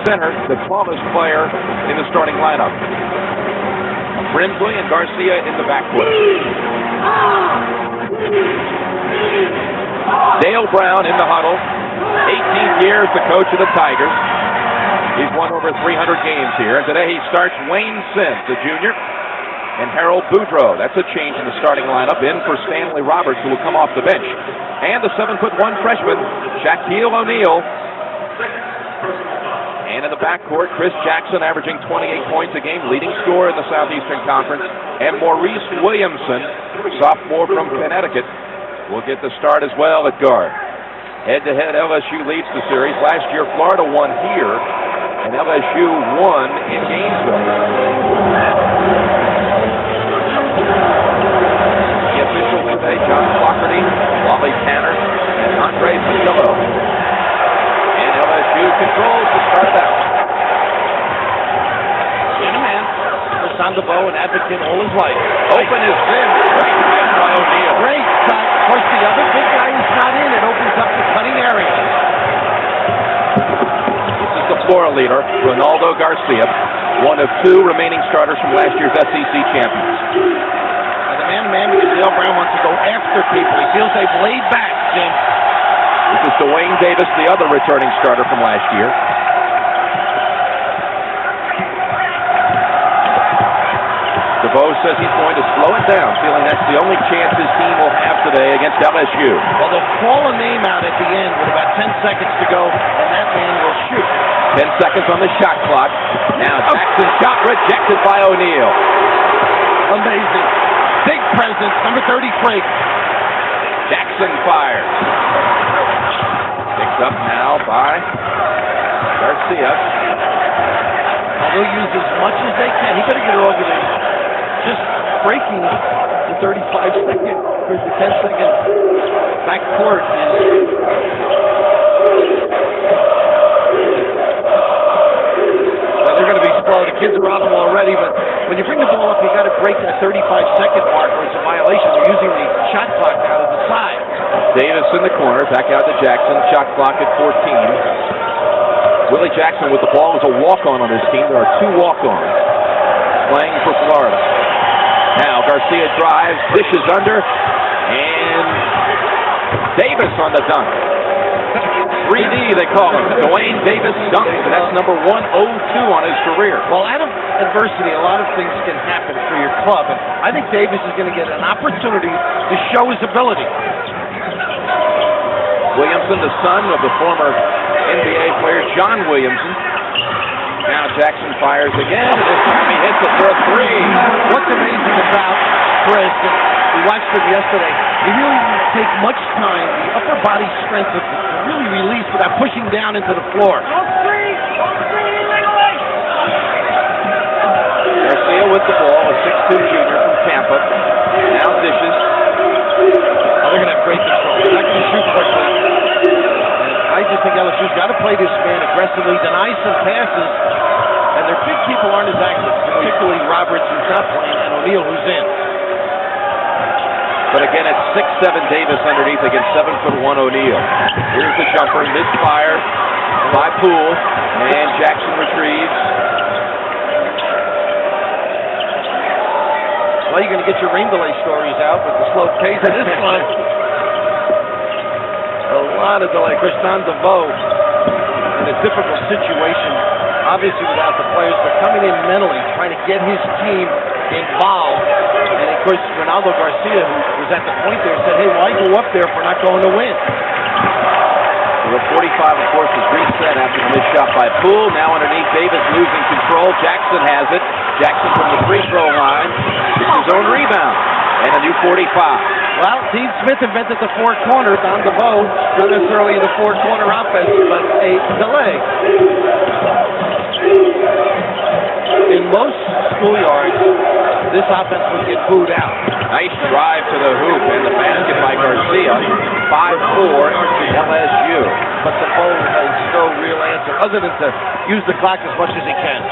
center, the tallest player in the starting lineup. Brimsley and Garcia in the backcourt. Dale Brown in the huddle. 18 years the coach of the Tigers. He's won over 300 games here. And today he starts Wayne Sims, the junior, and Harold Boudreaux. That's a change in the starting lineup. In for Stanley Roberts, who will come off the bench. And the 7'1" freshman, Shaquille O'Neal. And in the backcourt, Chris Jackson averaging 28 points a game, leading scorer in the Southeastern Conference. And Maurice Williamson, sophomore from Connecticut, will get the start as well at guard. Head-to-head, LSU leads the series. Last year, Florida won here, and LSU won in Gainesville. The officials today, John Flaherty, Wally Tanner, and Andre Patillo. And LSU controls the start out. In a man, Chris Bow, an advocate all his life. Open is Sims. Great pass by O'Neal. Great shot. Of course, the other big guy is not in. It opens up the cutting area. This is the floor leader, Ronaldo Garcia, one of two remaining starters from last year's SEC champions. As a man-to-man, because Dale Brown wants to go after people. He feels they've laid back, Jim. This is Dwayne Davis, the other returning starter from last year. DeVoe says he's going to slow it down, feeling that's the only chance his team will have today against LSU. Well, they'll call a name out at the end with about 10 seconds to go, and that man will shoot. 10 seconds on the shot clock. Now Jackson's shot rejected by O'Neal. Amazing. Big presence, number 33. Jackson fires. Picked up now by Garcia. They'll use as much as they can. He better get it over there. Just breaking the 35-second or the 10-second backcourt is. Well, they're going to be slow. The kids are on them already, but when you bring the ball up, you got to break that 35-second mark, or it's a violation. They're using the shot clock now as a side. Davis in the corner, back out to Jackson. Shot clock at 14. Willie Jackson with the ball is a walk-on his team. There are two walk-ons playing for Florida. Now Garcia drives, dishes under, and Davis on the dunk. 3D they call him. Dwayne Davis dunk. That's number 102 on his career. Well, out of adversity, a lot of things can happen for your club, and I think Davis is going to get an opportunity to show his ability. Williamson, the son of the former NBA player John Williamson. Now Jackson fires again, and this time he hits it for a three. What's amazing about Chris, and we watched him yesterday, he really didn't take much time, the upper body strength to really release without pushing down into the floor. Garcia with the ball, a 6'2" junior from Tampa. Now dishes. Oh, they're going to have great control. They're not going to shoot quickly. I just think LSU's got to play this man aggressively, deny some passes, and their big people aren't as active, particularly Roberts, who's not playing, and O'Neal, who's in. But again, it's 6'7" Davis underneath against 7'1" O'Neal. Here's the jumper, misfire by Poole, and Jackson retrieves. Well, you're going to get your rain delay stories out with the slow pace of this one. A lot of delay. Christian DeVoe in a difficult situation, obviously without the players, but coming in mentally, trying to get his team involved. And of course, Ronaldo Garcia, who was at the point there, said, hey, why go up there if we're not going to win? The 45, of course, is reset after the missed shot by Poole. Now underneath, Davis losing control. Jackson has it. Jackson from the free throw line. It's his own rebound. And a new 45. Well, Dean Smith invented the four corners on DeVoe. Not necessarily the four-corner offense, but a delay. In most schoolyards, this offense would get booed out. Nice drive to the hoop and the basket by Garcia. 5-4 to LSU. But DeVoe has no real answer other than to use the clock as much as he can.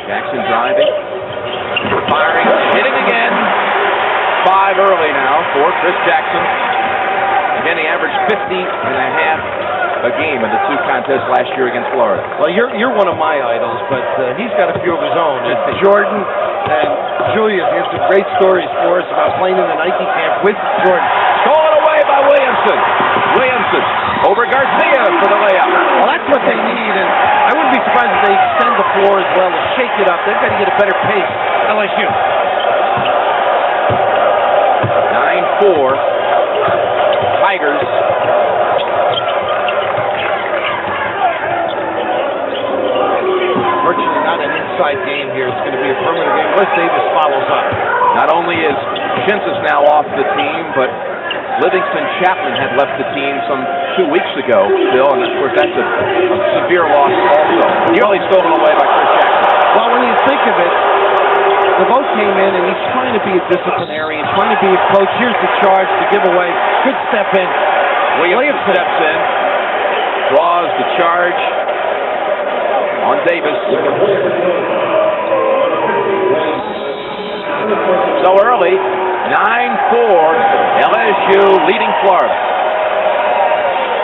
Jackson driving. Firing. Hitting again. 5 early now for Chris Jackson. Again, he averaged 50.5 a game in the two contests last year against Florida. Well, you're one of my idols, but he's got a few of his own. And Jordan and Julius have some great stories for us about playing in the Nike camp with Jordan. Stolen away by Williamson. Williamson over Garcia for the layup. Well, that's what they need, and I wouldn't be surprised if they extend the floor as well to shake it up. They've got to get a better pace. LSU. 9-4. Tigers. Virtually not an inside game here. It's going to be a perimeter game. Wes Davis follows up. Not only is Shinsis now off the team, but Livingston Chapman had left the team some 2 weeks ago, Bill, and of course that's a severe loss also. Nearly stolen away by Chris Jackson. Well, when you think of it, the vote came in and he's trying to be a disciplinarian, trying to be a coach. Here's the charge to give away. Good step in. Williamson steps in, draws the charge on Davis. So early, 9-4, LSU leading Florida.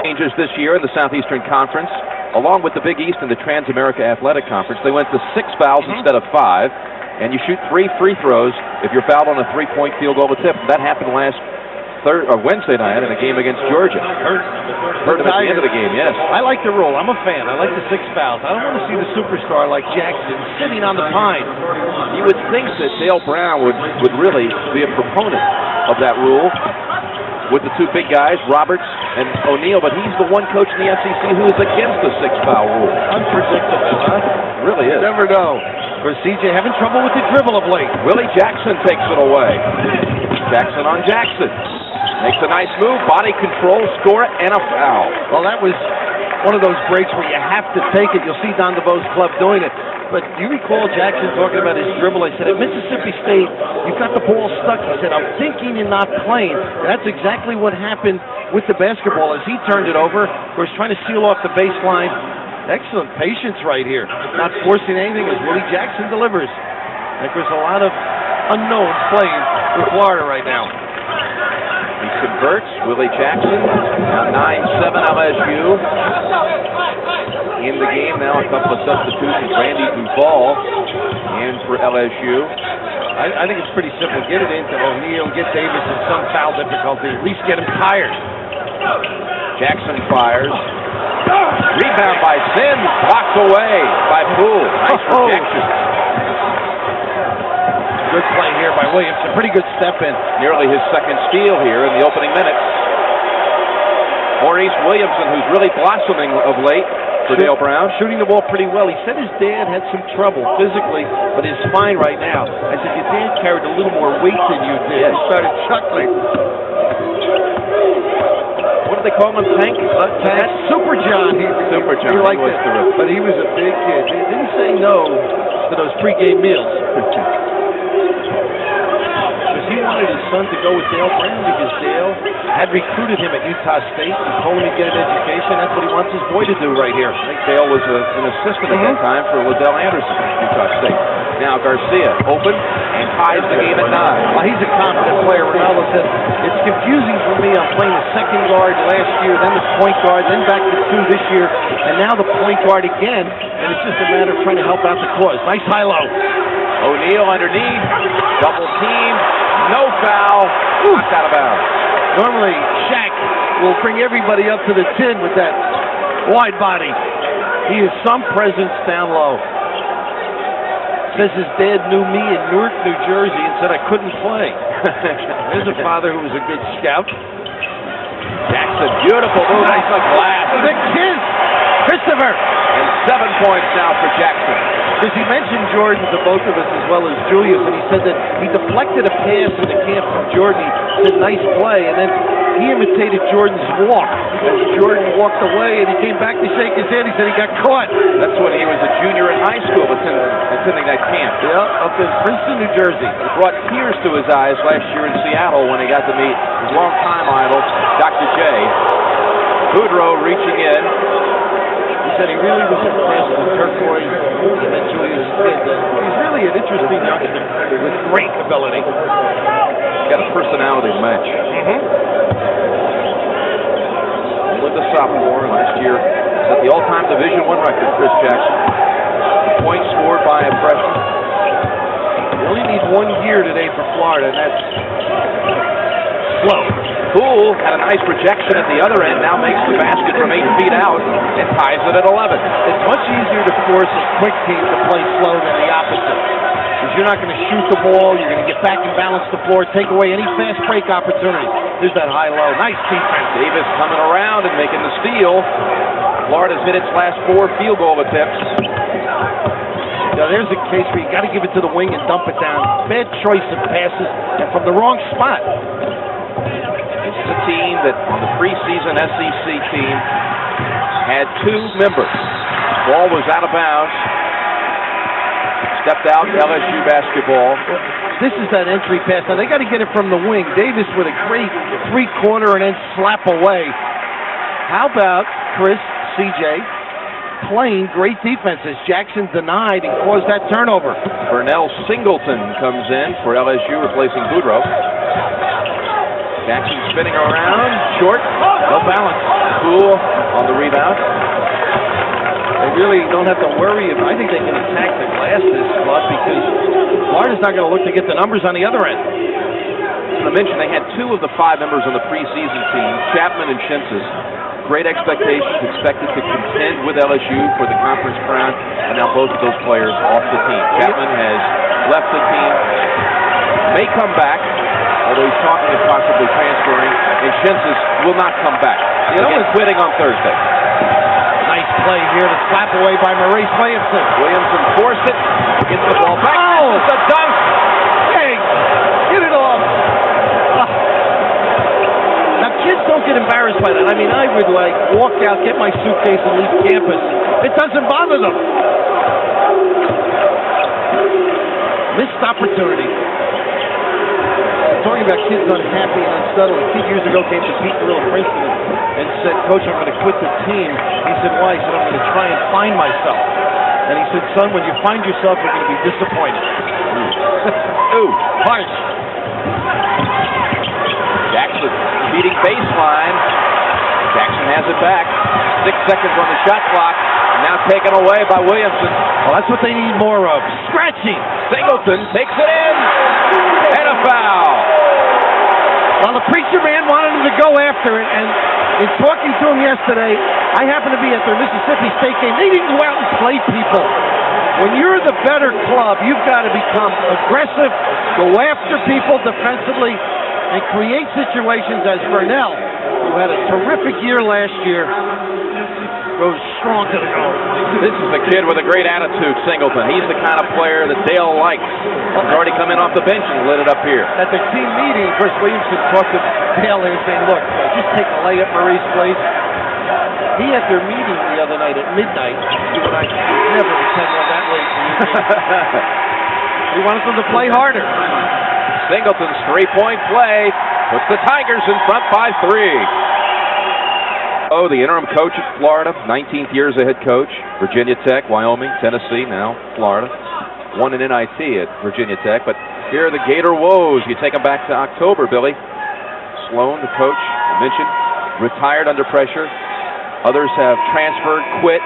Changes this year in the Southeastern Conference, along with the Big East and the Trans-America Athletic Conference. They went to 6 fouls instead of 5, and you shoot 3 free throws if you're fouled on a 3-point field goal attempt. That happened last Wednesday night in a game against Georgia. Hurt him at the end of the game, yes. I like the rule. I'm a fan. I like the 6 fouls. I don't want to see the superstar like Jackson sitting on the pine. You would think that Dale Brown would really be a proponent of that rule with the 2 big guys, Roberts and O'Neal, but he's the one coach in the SEC who is against the 6-foul rule. Unpredictable, huh? It really is. Never know. Or CJ having trouble with the dribble of late. Willie Jackson takes it away. Jackson on Jackson. Makes a nice move, body control, score it, and a foul. Well, that was one of those breaks where you have to take it. You'll see Don DeVoe's club doing it. But you recall Jackson talking about his dribble. I said, at Mississippi State, you got the ball stuck. He said, I'm thinking and not playing. And that's exactly what happened with the basketball as he turned it over. Of course, trying to seal off the baseline. Excellent patience right here. Not forcing anything as Willie Jackson delivers. And there's a lot of unknowns playing for Florida right now. He converts, Willie Jackson. Now 9-7 LSU. In the game now, a couple of substitutions. Randy Duval in for LSU. I think it's pretty simple. Get it into O'Neal, get Davis in some foul difficulty. At least get him tired. Jackson fires. Rebound by Zinn. Blocked away by Poole. Nice protection. Good play here by Williamson. Pretty good step in. Nearly his second steal here in the opening minutes. Maurice Williamson, who's really blossoming of late for Dale Brown. Shooting the ball pretty well. He said his dad had some trouble physically, but his spine right now. I said, your dad carried a little more weight than you did. He started chuckling. What do they call him? Tank? That's Super John. Super John. He liked it. But he was a big kid. He didn't say no to those pregame meals. He wanted his son to go with Dale Brown because Dale had recruited him at Utah State and told him he'd get an education. That's what he wants his boy to do right here. I think Dale was an assistant at that time for Liddell Anderson at Utah State. Now Garcia open and ties the game at 9. Well, he's a confident player. Ronaldo said, it's confusing for me. I'm playing the second guard last year, then the point guard, then back to 2 this year, and now the point guard again, and it's just a matter of trying to help out the cause. Nice high-low. O'Neal underneath, double team, no foul, knocked out of bounds. Normally, Shaq will bring everybody up to the 10 with that wide body. He is some presence down low. Says his dad knew me in Newark, New Jersey, and said I couldn't play. There's a father who was a good scout. Jackson, beautiful move, nice like glass. The kiss, Christopher. And 7 points now for Jackson. Because he mentioned Jordan to both of us as well as Julius, and he said that he deflected a pass in the camp from Jordan. He said, nice play, and then he imitated Jordan's walk. As Jordan walked away, and he came back to shake his hand, he said he got caught. That's when he was a junior in high school attending that camp. Yeah, up in Princeton, New Jersey. It brought tears to his eyes last year in Seattle when he got to meet his longtime idol, Dr. J. Boudreaux reaching in. He said he really was impressed with turquoise, and then Julius said that he's really an interesting youngster with great ability. Got a personality to match. with the sophomore. Last year set the all-time Division I record, Chris Jackson. Points scored by a freshman. You only need 1 year today for Florida, and that's slow. Poole had a nice projection at the other end, now makes the basket from 8 feet out and ties it at 11. It's much easier to force a quick team to play slow than the opposite. Because you're not going to shoot the ball, you're going to get back and balance the floor, take away any fast break opportunity. There's that high-low. Nice defense. Davis coming around and making the steal. Florida's hit its last 4 field goal attempts. Now there's a case where you got to give it to the wing and dump it down. Bad choice of passes and from the wrong spot. This is a team that on the preseason SEC team had 2 members. Ball was out of bounds. Stepped out LSU basketball. This is that entry pass. Now they got to get it from the wing. Davis with a great 3-quarter and then slap away. How about Chris, CJ, playing great defense as Jackson denied and caused that turnover. Burnell Singleton comes in for LSU, replacing Boudreaux. Jackson spinning around, short, no balance. Poole on the rebound. They really don't have to worry. I think they can attack the glass this club because Florida's not going to look to get the numbers on the other end. I mentioned they had 2 of the 5 members on the preseason team, Chapman and Shinsis. Great expectations, expected to contend with LSU for the conference crown, and now both of those players off the team. Chapman has left the team, may come back, although he's talking of possibly transferring, and Shinsis will not come back. He's quitting on Thursday. Nice play here to slap away by Maurice Williamson. Williamson forced it, gets the ball back. Oh, it's a dunk! Hey, get it off. Now, kids don't get embarrassed by that. I mean, I would walk out, get my suitcase, and leave campus. It doesn't bother them. Missed opportunity. Talking about kids unhappy and unsettled. A kid years ago came to Pete Little Princeton and said, "Coach, I'm going to quit the team." He said, "Why?" He said, "I'm going to try and find myself." And he said, "Son, when you find yourself, you're going to be disappointed." Ooh, harsh. Jackson beating baseline. Jackson has it back. 6 seconds on the shot clock. Now taken away by Williamson. Well, that's what they need more of. Scratching. Singleton takes it in. And a foul. Well, the preacher man wanted him to go after it, and in talking to him yesterday, I happened to be at their Mississippi State game. They didn't go out and play people. When you're the better club, you've got to become aggressive, go after people defensively, and create situations as Burnell, who had a terrific year last year, goes strong to the goal. This is the kid with a great attitude, Singleton. He's the kind of player that Dale likes. He's already come in off the bench and lit it up here. At the team meeting, Chris Williamson talked to Dale and saying, "Look, just take a layup, Maurice, please." He had their meeting the other night at midnight. You and I never attend one that late. He wanted them to play harder. Singleton's 3-point play puts the Tigers in front by 3. Oh, the interim coach at Florida, 19th year as a head coach. Virginia Tech, Wyoming, Tennessee, now Florida. Won an NIT at Virginia Tech, but here are the Gator woes. You take them back to October, Billy. Sloan, the coach, I mentioned, retired under pressure. Others have transferred, quit,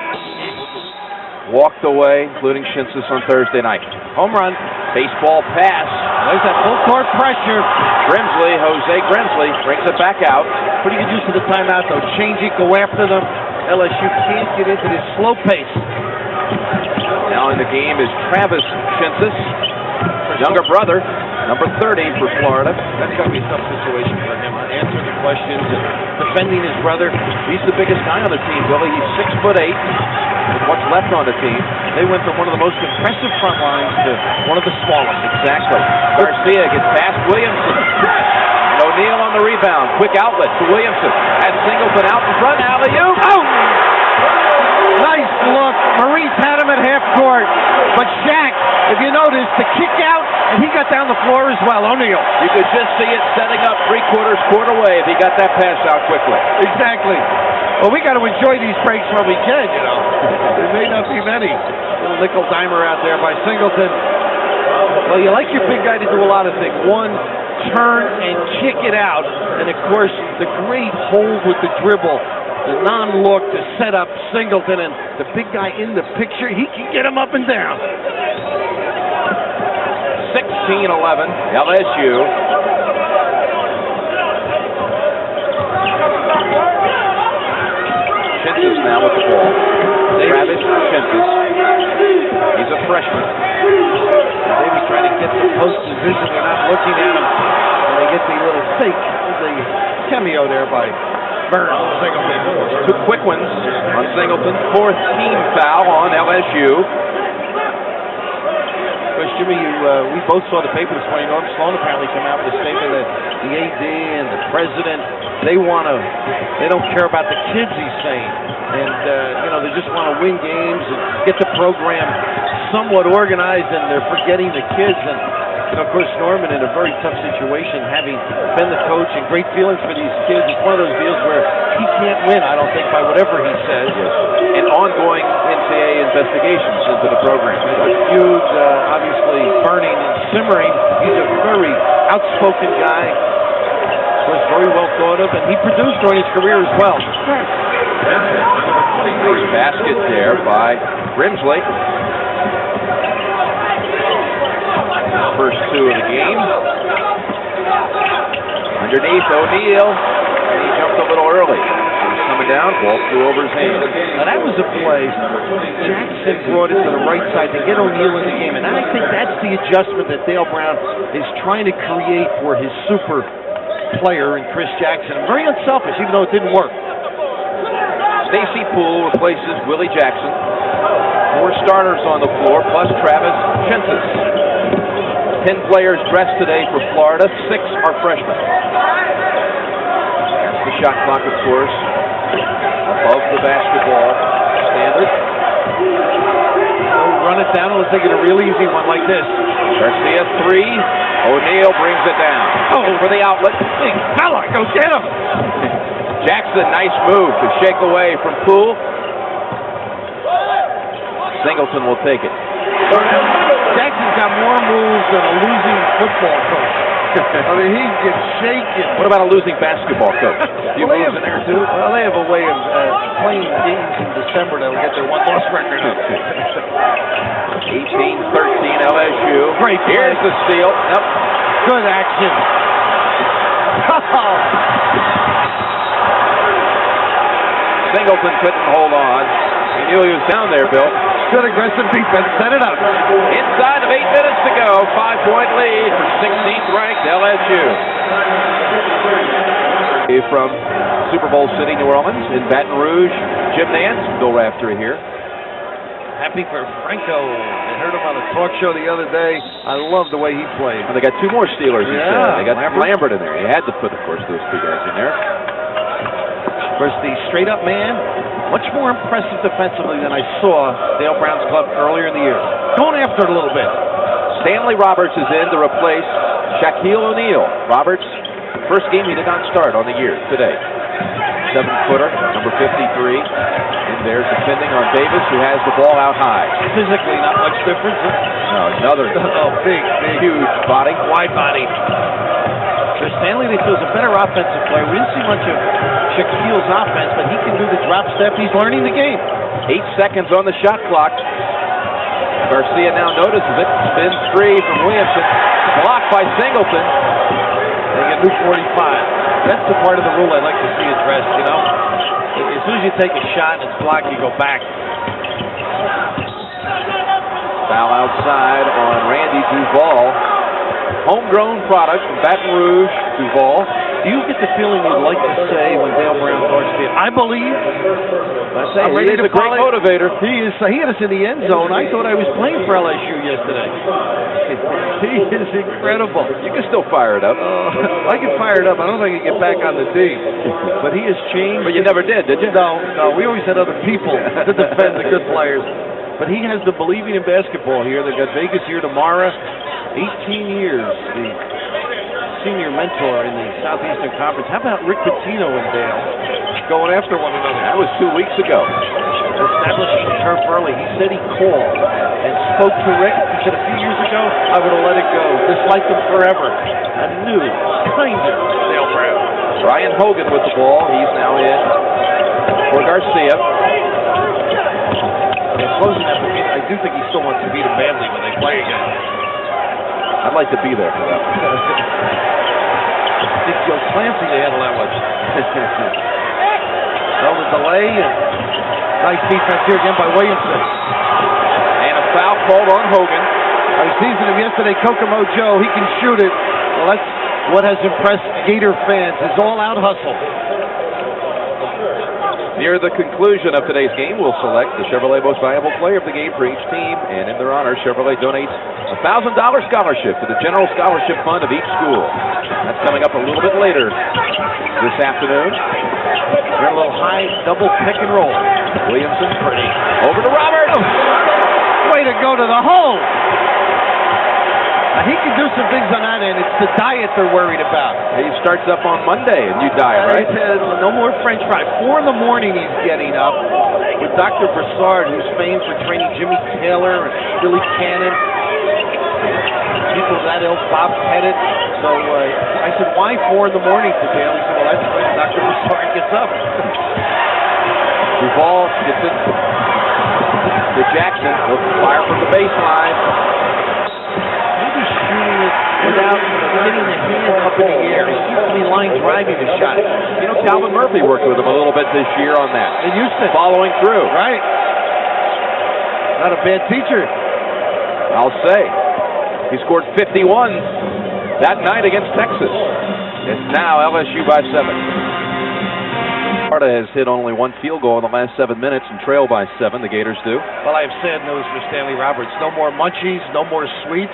walked away, including Shinsis on Thursday night. Home run, baseball pass. There's that full court pressure. Grimsley, Jose Grimsley, brings it back out. Pretty good use of the timeout, though. Change it, go after them. LSU can't get into this slow pace. Now in the game is Travis Shinsis, younger brother, number 30 for Florida. That's got to be a tough situation for him. Answering the questions and defending his brother. He's the biggest guy on the team, Billy. He's 6'8", with what's left on the team. They went from one of the most impressive front lines to one of the smallest. Exactly. Garcia gets past Williamson. And O'Neal on the rebound. Quick outlet to Williamson. Has Singleton out in front. Alley-oop. Oh! Nice look. Maurice had him at half court. But Shaq, if you notice, the kick out, and he got down the floor as well, O'Neal. You could just see it setting up 3/4 court away if he got that pass out quickly. Exactly. Well, we got to enjoy these breaks when we can, you know. There may not be many. Little nickel dimer out there by Singleton. Well, you like your big guy to do a lot of things. One, turn and kick it out. And, of course, the great hold with the dribble. the non-look to set up Singleton, and the big guy in the picture, he can get him up and down. 16-11, LSU. Chintis now with the ball. Travis Chintis. He's a freshman. Davis trying to get the post position. They're not looking at him. And they get the little fake, the cameo there by Burns. Singleton. 2 quick ones on Singleton. 4th team foul on LSU. Jimmy, we both saw the paper this morning. Norm Sloan apparently came out with a statement that the AD and the president, they don't care about the kids, he's saying. And, they just want to win games and get the program somewhat organized, and they're forgetting the kids. And of course, Norman in a very tough situation, having been the coach and great feelings for these kids. It's one of those deals where he can't win, I don't think, by whatever he says. Yes. And ongoing NCAA investigations into the program. Huge, obviously burning and simmering. He's a very outspoken guy. Was very well thought of, and he produced during his career as well. Nice basket there by Grimsley. First 2 of the game. Underneath O'Neal. And he jumped a little early. He was coming down, ball flew over his hand. Now that was a play. Jackson brought it to the right side to get O'Neal in the game. And I think that's the adjustment that Dale Brown is trying to create for his super player in Chris Jackson. Very unselfish, even though it didn't work. Stacy Poole replaces Willie Jackson. 4 starters on the floor, plus Travis Chintis. 10 players dressed today for Florida. 6 are freshmen. That's the shot clock, of course. Above the basketball standard. They'll run it down. Let's take it a real easy one like this. Garcia 3. O'Neal brings it down. For the outlet. Big fella, go get him. Jackson, nice move to shake away from Poole. Singleton will take it. Jackson's got more moves than a losing football coach. I mean, he gets shaken. What about a losing basketball coach? You moves in there too? Well, they have a way of playing games in December that'll get their one-loss record up. 18-13 LSU. Great play. Here's the steal. Yep. Good action. Singleton couldn't hold on. He knew he was down there, Bill. Good aggressive defense. Set it up. Inside of 8 minutes to go. 5-point lead for 16th ranked LSU. From Super Bowl City, New Orleans, in Baton Rouge, Jim Nance, Bill Raftery here. Happy for Franco. I heard him on a talk show the other day. I love the way he played. Well, they got 2 more Steelers. Yeah, they got Lambert in there. He had to put, of course, those 2 guys in there. Of course, the straight-up man, much more impressive defensively than I saw Dale Brown's club earlier in the year. Going after it a little bit. Stanley Roberts is in to replace Shaquille O'Neal. Roberts, first game he did not start on the year today. 7-footer, number 53. In there defending on Davis, who has the ball out high. Physically, not much difference. No, another big, huge body. Wide body. So Stanley, they feel, is a better offensive player. We didn't see much of Shaquille's offense, but he can do the drop step. He's learning the game. 8 seconds on the shot clock. Garcia now notices it. Spins 3 from Williamson. Blocked by Singleton. They get new 45. That's the part of the rule I'd like to see addressed, you know. As soon as you take a shot and it's blocked, you go back. Foul outside on Randy Duval. Homegrown product from Baton Rouge, Duval. Do you get the feeling you'd like to say when Dale Brown starts to I believe. He is a great motivator. He had us in the end zone. I thought I was playing for LSU yesterday. He is incredible. You can still fire it up. I can fire it up. I don't think I can get back on the D. But he has changed. But you never did you? No. We always had other people to defend the good players. But he has the believing in basketball here. They've got Vegas here tomorrow. 18 years, the senior mentor in the Southeastern Conference. How about Rick Pitino and Dale going after one another? That was 2 weeks ago. Establishing the turf early. He said he called and spoke to Rick. He said a few years ago, I would have let it go. Disliked him forever. A new, kinder Dale Brown. Brian Hogan with the ball. He's now in for Garcia. Yeah, closing that, I do think he still wants to beat him badly when they play again. I'd like to be there for that. I think Joe Clancy they handle that one. Well, the delay and nice defense here again by Williamson. And a foul called on Hogan. I was teasing him yesterday, Kokomo Joe, he can shoot it. Well, that's what has impressed Gator fans, his all-out hustle. Near the conclusion of today's game, we'll select the Chevrolet Most Valuable Player of the game for each team, and in their honor, Chevrolet donates a $1,000 scholarship to the General Scholarship Fund of each school. That's coming up a little bit later this afternoon. They're a little high double pick and roll. Williamson pretty. Over to Roberts. Way to go to the hole. Now, he can do some things on that end. It's the diet they're worried about. He starts up on Monday, and you diet, right? He says, no more French fries. 4 in the morning he's getting up with Dr. Broussard, who's famed for training Jimmy Taylor and Billy Cannon. People of that ilk, Bob Pettit. So I said, why 4 in the morning today? He said, well, that's when Dr. Broussard gets up. Duval gets it to Jackson. He'll fire from the baseline. Shooting it without getting the hand up in the air. He seems to be line driving the shot. You know, Calvin Murphy worked with him a little bit this year on that. In Houston. Following through. Right. Not a bad teacher. I'll say. He scored 51 that night against Texas. It's now LSU by 7. Florida has hit only 1 field goal in the last 7 minutes and trail by 7. The Gators do. Well, I have said news for Stanley Roberts. No more munchies, no more sweets.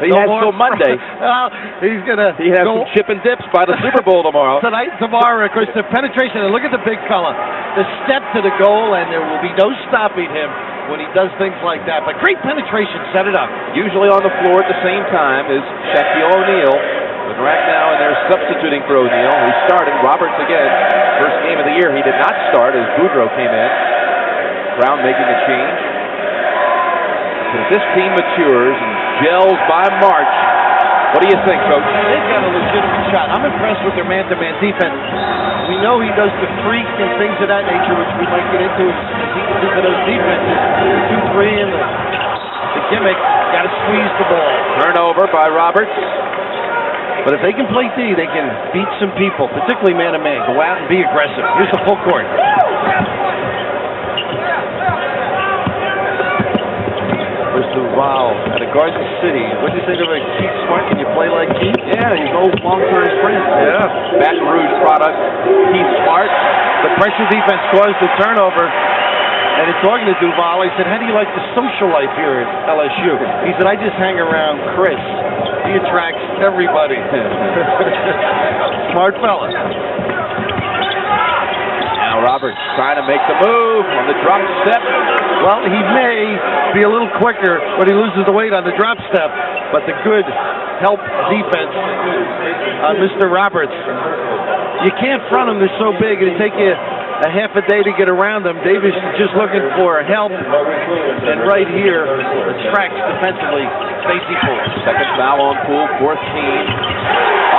He has till Monday. Well, he's gonna. He has some chip and dips by the Super Bowl tomorrow. Tonight, tomorrow, of course, the penetration. And look at the big fella, the step to the goal, and there will be no stopping him when he does things like that. But great penetration, set it up. Usually on the floor at the same time is Shaquille O'Neal. But right now, and they're substituting for O'Neal. He started. Roberts again. First game of the year, he did not start as Boudreaux came in. Brown making a change. But if this team matures and gels by March, what do you think, Coach? They've got a legitimate shot. I'm impressed with their man-to-man defense. We know he does the freak and things of that nature, which we might get into as he gets into those defenses. 2-3 and the gimmick. Got to squeeze the ball. Turnover by Roberts. But if they can play D, they can beat some people, particularly man-to-man. Go out and be aggressive. Here's the full court. There's Duval out of Garden City. What did you say to Keith Smart? Can you play like Keith? Yeah, he's old long-term friend. Yeah. Baton Rouge product, Keith Smart. The pressure defense caused the turnover. And in talking to Duval, I said, how do you like the social life here at LSU? He said, I just hang around Chris. He attracts everybody. Smart fella. Now Roberts trying to make the move on the drop step. Well, he may be a little quicker when he loses the weight on the drop step, but the good help defense on Mr. Roberts. You can't front him. They're so big. It'll take you a half a day to get around them. Davis is just looking for help, and right here, the tracks defensively. Stacey Poole. Second foul on Poole, 4th team.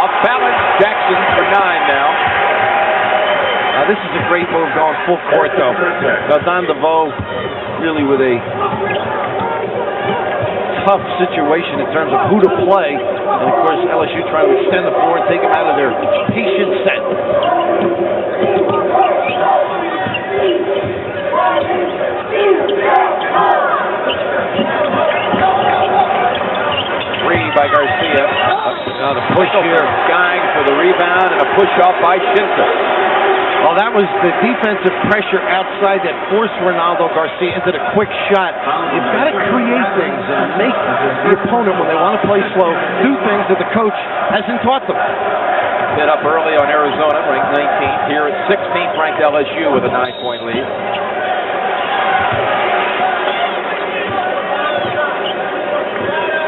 Off balance, Jackson for 9 now. Now this is a great move going full court though. Now Don DeVoe really with a tough situation in terms of who to play. And of course LSU trying to extend the floor and take them out of their patient set. Three by Garcia. Now the push here, Skying for the rebound and a push off by Shinta. Well, that was the defensive pressure outside that forced Ronaldo Garcia into the quick shot. You've got to create things and make the opponent, when they want to play slow, do things that the coach hasn't taught them. Hit up early on Arizona, ranked 19th. Here at 16th ranked LSU with a 9-point lead.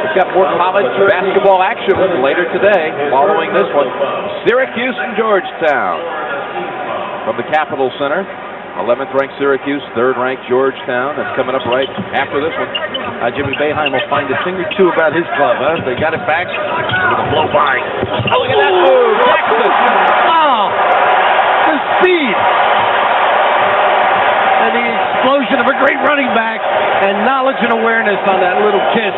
We've got more college basketball action later today following this one. Syracuse and Georgetown. From the Capitol Center, 11th ranked Syracuse, 3rd ranked Georgetown. That's coming up right after this one. Jimmy Boeheim will find a thing or two about his club, huh? They got it back. They're going to blow by. Oh, look at that move! Jackson! Oh! The speed! and the explosion of a great running back and knowledge and awareness on that little kiss.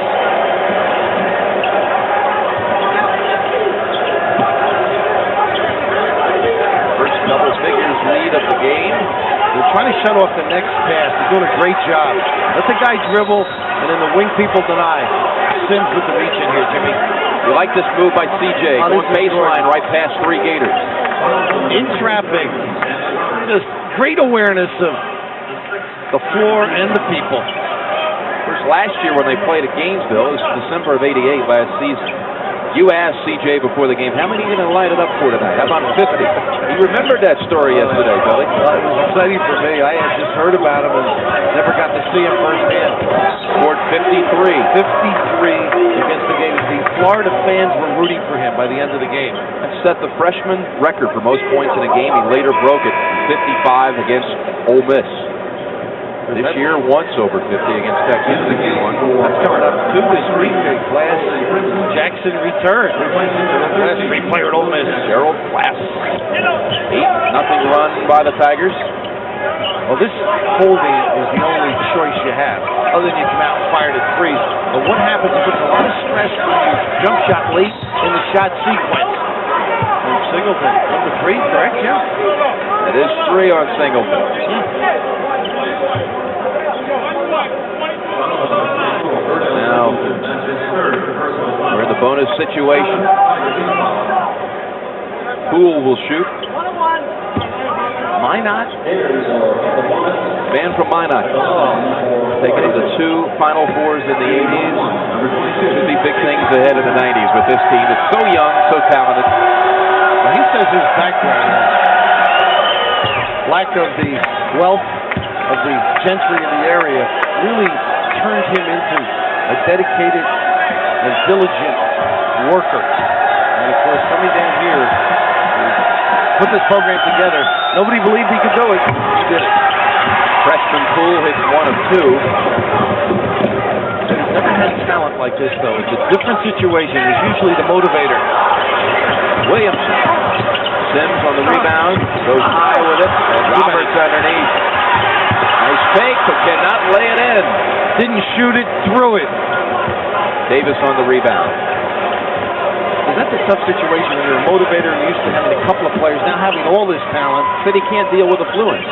First double figures lead of the game. They're trying to shut off the next pass. They're doing a great job. Let the guy dribble, and then the wing people deny. Sims with the reach in here, Jimmy. You like this move by CJ. Going baseline right past 3 Gators. In traffic. Just great awareness of the floor and the people. First, last year when they played at Gainesville, it was December of '88 last season. You asked CJ before the game, how many are you going to light it up for tonight? How about 50? He remembered that story yesterday, Billy. Well, it was exciting for me. I had just heard about him and never got to see him firsthand. Scored 53. 53 against the Gators. The Florida fans were rooting for him by the end of the game. That set the freshman record for most points in a game. He later broke it, 55 against Ole Miss. This year, once over 50 against Texas. That's coming up too this week. Class Jackson return. Class great player at Ole Miss. Gerald Class. 8-0 run by the Tigers. Well, this holding is the only choice you have, other than you come out and fire the threes. But what happens is it's a lot of stress when you jump shot late in the shot sequence. And Singleton, number 3, correct, Jim? It is 3 on Singleton. Now, we're in the bonus situation. Poole will shoot. Minot. Van from Minot. Taking it to 2 Final Fours in the 80s. Could be big things ahead in the 90s with this team. It's so young, so talented. Well, he says his background, lack of the wealth of the gentry in the area, really turned him into a dedicated and diligent worker. And of course, coming down here, put this program together. Nobody believed he could do it. He did it. Freshman Poole hits 1 of 2. He's never had talent like this, though. It's a different situation. He's usually the motivator. Williams. Sims on the rebound. Goes high with it. And Roberts underneath. Nice fake, but cannot lay it in. Didn't shoot it, threw it. Davis on the rebound. That's a tough situation when you're a motivator and used to having a couple of players, now having all this talent. But he can't deal with affluence.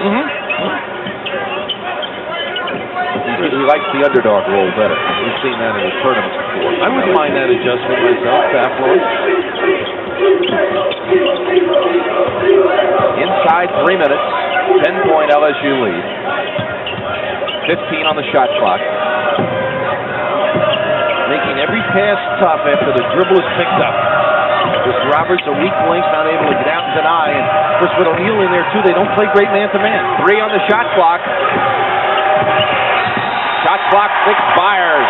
He likes the underdog role better. We've seen that in the tournaments before. I wouldn't mind that adjustment myself, affluence. Inside 3 minutes, 10-point LSU lead. 15 on the shot clock. Making every pass tough after the dribble is picked up. This Roberts, a weak link, not able to get out and deny. And of course, with O'Neal in there, too, they don't play great man-to-man. 3 on the shot clock. Shot clock expires.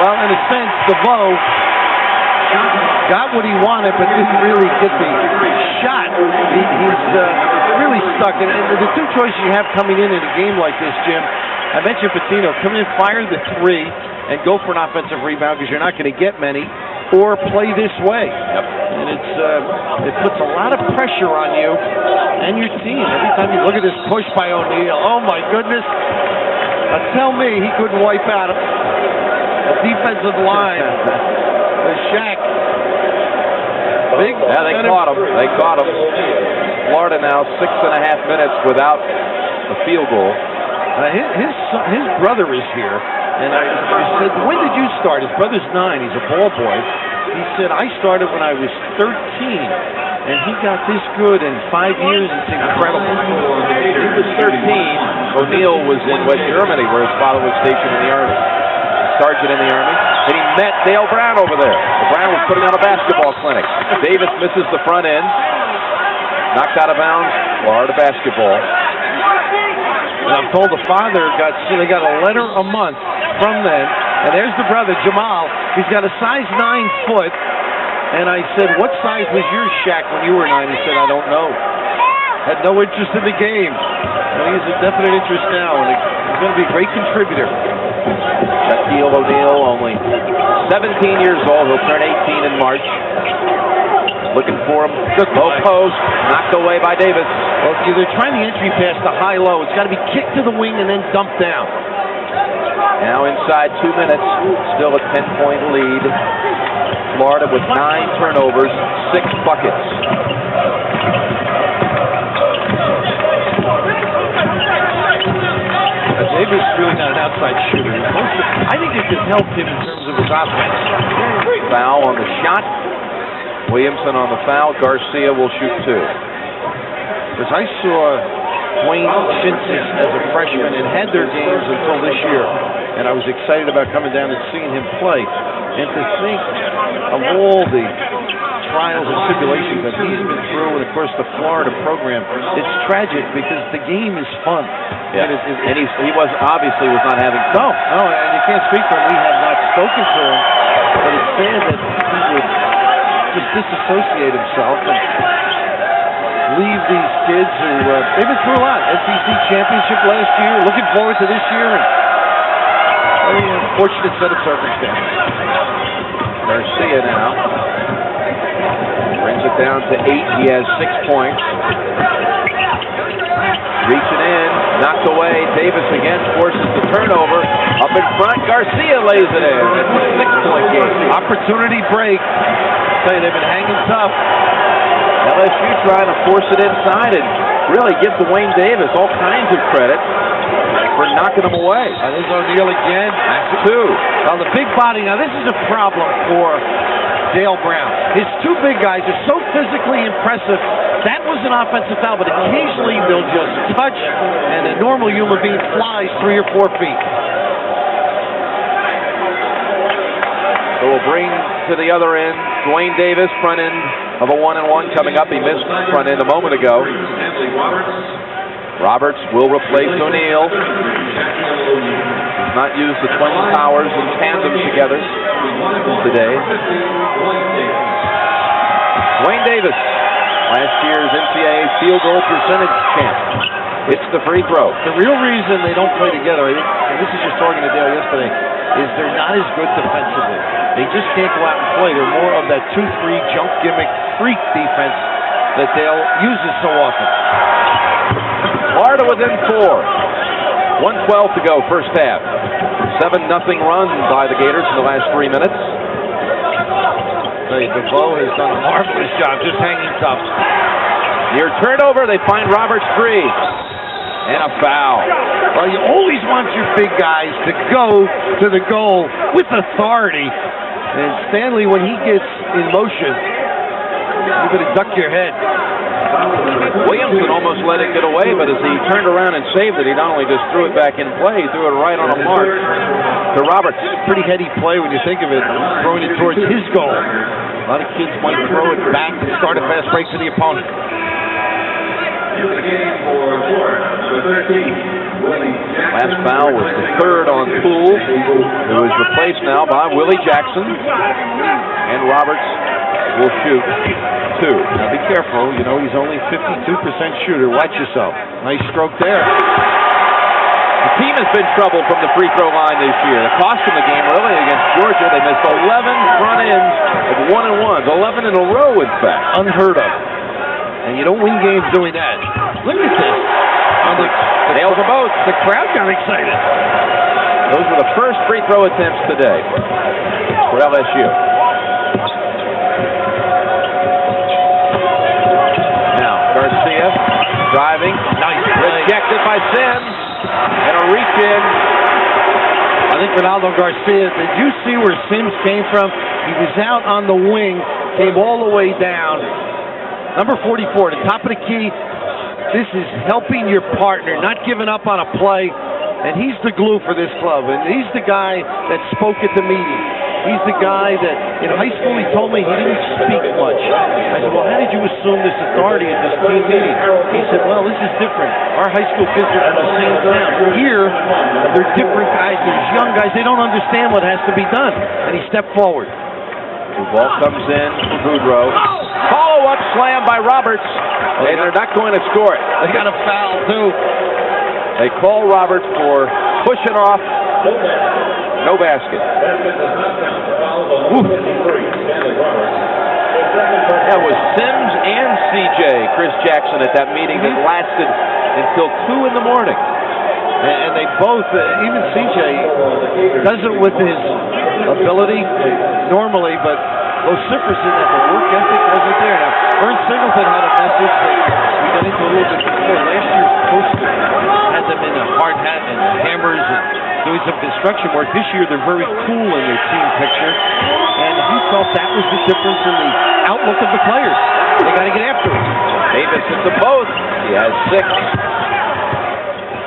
Well, in a sense, DeVoe got what he wanted, but didn't really get the shot. He's really stuck. And the 2 choices you have coming in a game like this, Jim, I mentioned Patino, come in, fire the 3, and go for an offensive rebound because you're not going to get many, or play this way. Yep. And it puts a lot of pressure on you and your team. Every time you look at this push by O'Neal, oh my goodness. Tell me he couldn't wipe out a defensive line. The Shaq. Big. Yeah, they caught him. They caught him. Florida now 6.5 minutes without a field goal. His brother is here, and I said, when did you start? His brother's 9. He's a ball boy. He said, I started when I was 13, and he got this good in 5 years. It's incredible. He was 13. O'Neal was in West Germany, where his father was stationed in the Army. Sergeant in the Army. And he met Dale Brown over there. Brown was putting on a basketball clinic. Davis misses the front end. Knocked out of bounds. Florida basketball. And I'm told the father they got a letter a month from them. And there's the brother, Jamal. He's got a size 9 foot. And I said, what size was your Shaq when you were 9? He said, I don't know. Had no interest in the game. And he has a definite interest now. And he's going to be a great contributor. Shaquille O'Neal, only 17 years old. He'll turn 18 in March. Looking for him. Good low post. Knocked away by Davis. Well, see, they're trying the entry pass to high-low. It's got to be kicked to the wing and then dumped down. Now inside 2 minutes. Still a 10-point lead. Florida with 9 turnovers, 6 buckets. Davis is really not an outside shooter. I think it could help him in terms of his offense. Foul on the shot. Williamson on the foul. Garcia will shoot 2. Because I saw Dwayne Shinsis as a freshman and had their games until this year. And I was excited about coming down and seeing him play. And to think of all the trials and tribulations that he's been through, and of course the Florida program, it's tragic because the game is fun. Yeah. And he was obviously was not having fun. No, and you can't speak for him. We have not spoken to him, but it's sad that he would just disassociate himself and leave these kids who they've been through a lot. SEC championship last year, looking forward to this year, and very unfortunate set of circumstances. Garcia now brings it down to 8. He has 6 points. Reaching in, knocked away. Davis again forces the turnover. Up in front, Garcia lays it in. It's a 6-point game. Opportunity break. I tell you, they've been hanging tough. LSU trying to force it inside and really give Dwayne Davis all kinds of credit for knocking them away. There's O'Neal again. That's 2. Well, the big body, now this is a problem for Dale Brown. His 2 big guys are so physically impressive. That was an offensive foul, but occasionally they'll just touch, and a normal human being flies 3 or 4 feet. So we'll bring to the other end Dwayne Davis, front end of a 1-and-1 coming up. He missed front end a moment ago. Roberts will replace O'Neal. He's not used the twin powers in tandem together today. Dwayne Davis, last year's NCAA field goal percentage champ. It's the free throw. The real reason they don't play together, I think, and this is just talking to Dale yesterday, is they're not as good defensively. They just can't go out and play. They're more of that 2-3 jump gimmick freak defense that Dale uses so often. Florida within 4. 1:12 to go, first half. 7-0 run by the Gators in the last 3 minutes. DeVoe has done a marvelous job just hanging tough. Near turnover, they find Roberts free. And a foul. Well, you always want your big guys to go to the goal with authority. And Stanley, when he gets in motion, you better duck your head. Williamson almost let it get away, but as he turned around and saved it, he not only just threw it back in play, he threw it right on a mark to Roberts. Pretty heady play when you think of it, throwing it towards his goal. A lot of kids might throw it back and start a fast break for the opponent. Last foul was the 3rd on Poole, who is replaced now by Willie Jackson. And Roberts will shoot 2. Now be careful, you know, he's only 52% shooter. Watch yourself. Nice stroke there. The team has been troubled from the free throw line this year. It cost them the game early against Georgia. They missed 11 front ends of 1-and-1s, 11 in a row, in fact. Unheard of. And you don't win games doing that. Look at this. Nails them both. The crowd got excited. Those were the first free throw attempts today for LSU. Now, Garcia driving. Nice. Rejected by Sims. And a reach in. I think Ronaldo Garcia, did you see where Sims came from? He was out on the wing, came all the way down. Number 44, the top of the key. This is helping your partner, not giving up on a play. And he's the glue for this club. And he's the guy that spoke at the meeting. He's the guy that, in high school, he told me he didn't speak much. I said, well, how did you assume this authority at this team meeting? He said, well, this is different. Our high school kids are from the same town. Here, they're different guys. They're young guys. They don't understand what has to be done. And he stepped forward. The ball comes in for Boudreaux. Follow-up slam by Roberts. And they're not going to score it. They got a foul, too. They call Roberts for pushing off. No basket. That was Sims and CJ, Chris Jackson, at that meeting that lasted until 2 in the morning. And they both, even CJ, does it with his ability normally, but vociferous in that the work ethic wasn't there. Now, Vern Singleton had a message that we got into a little bit before. Last year's poster had them in a hard hat and hammers and doing some construction work. This year, they're very cool in their team picture, and he felt that was the difference in the outlook of the players. They got to get after it. Davis hits them both. He has 6.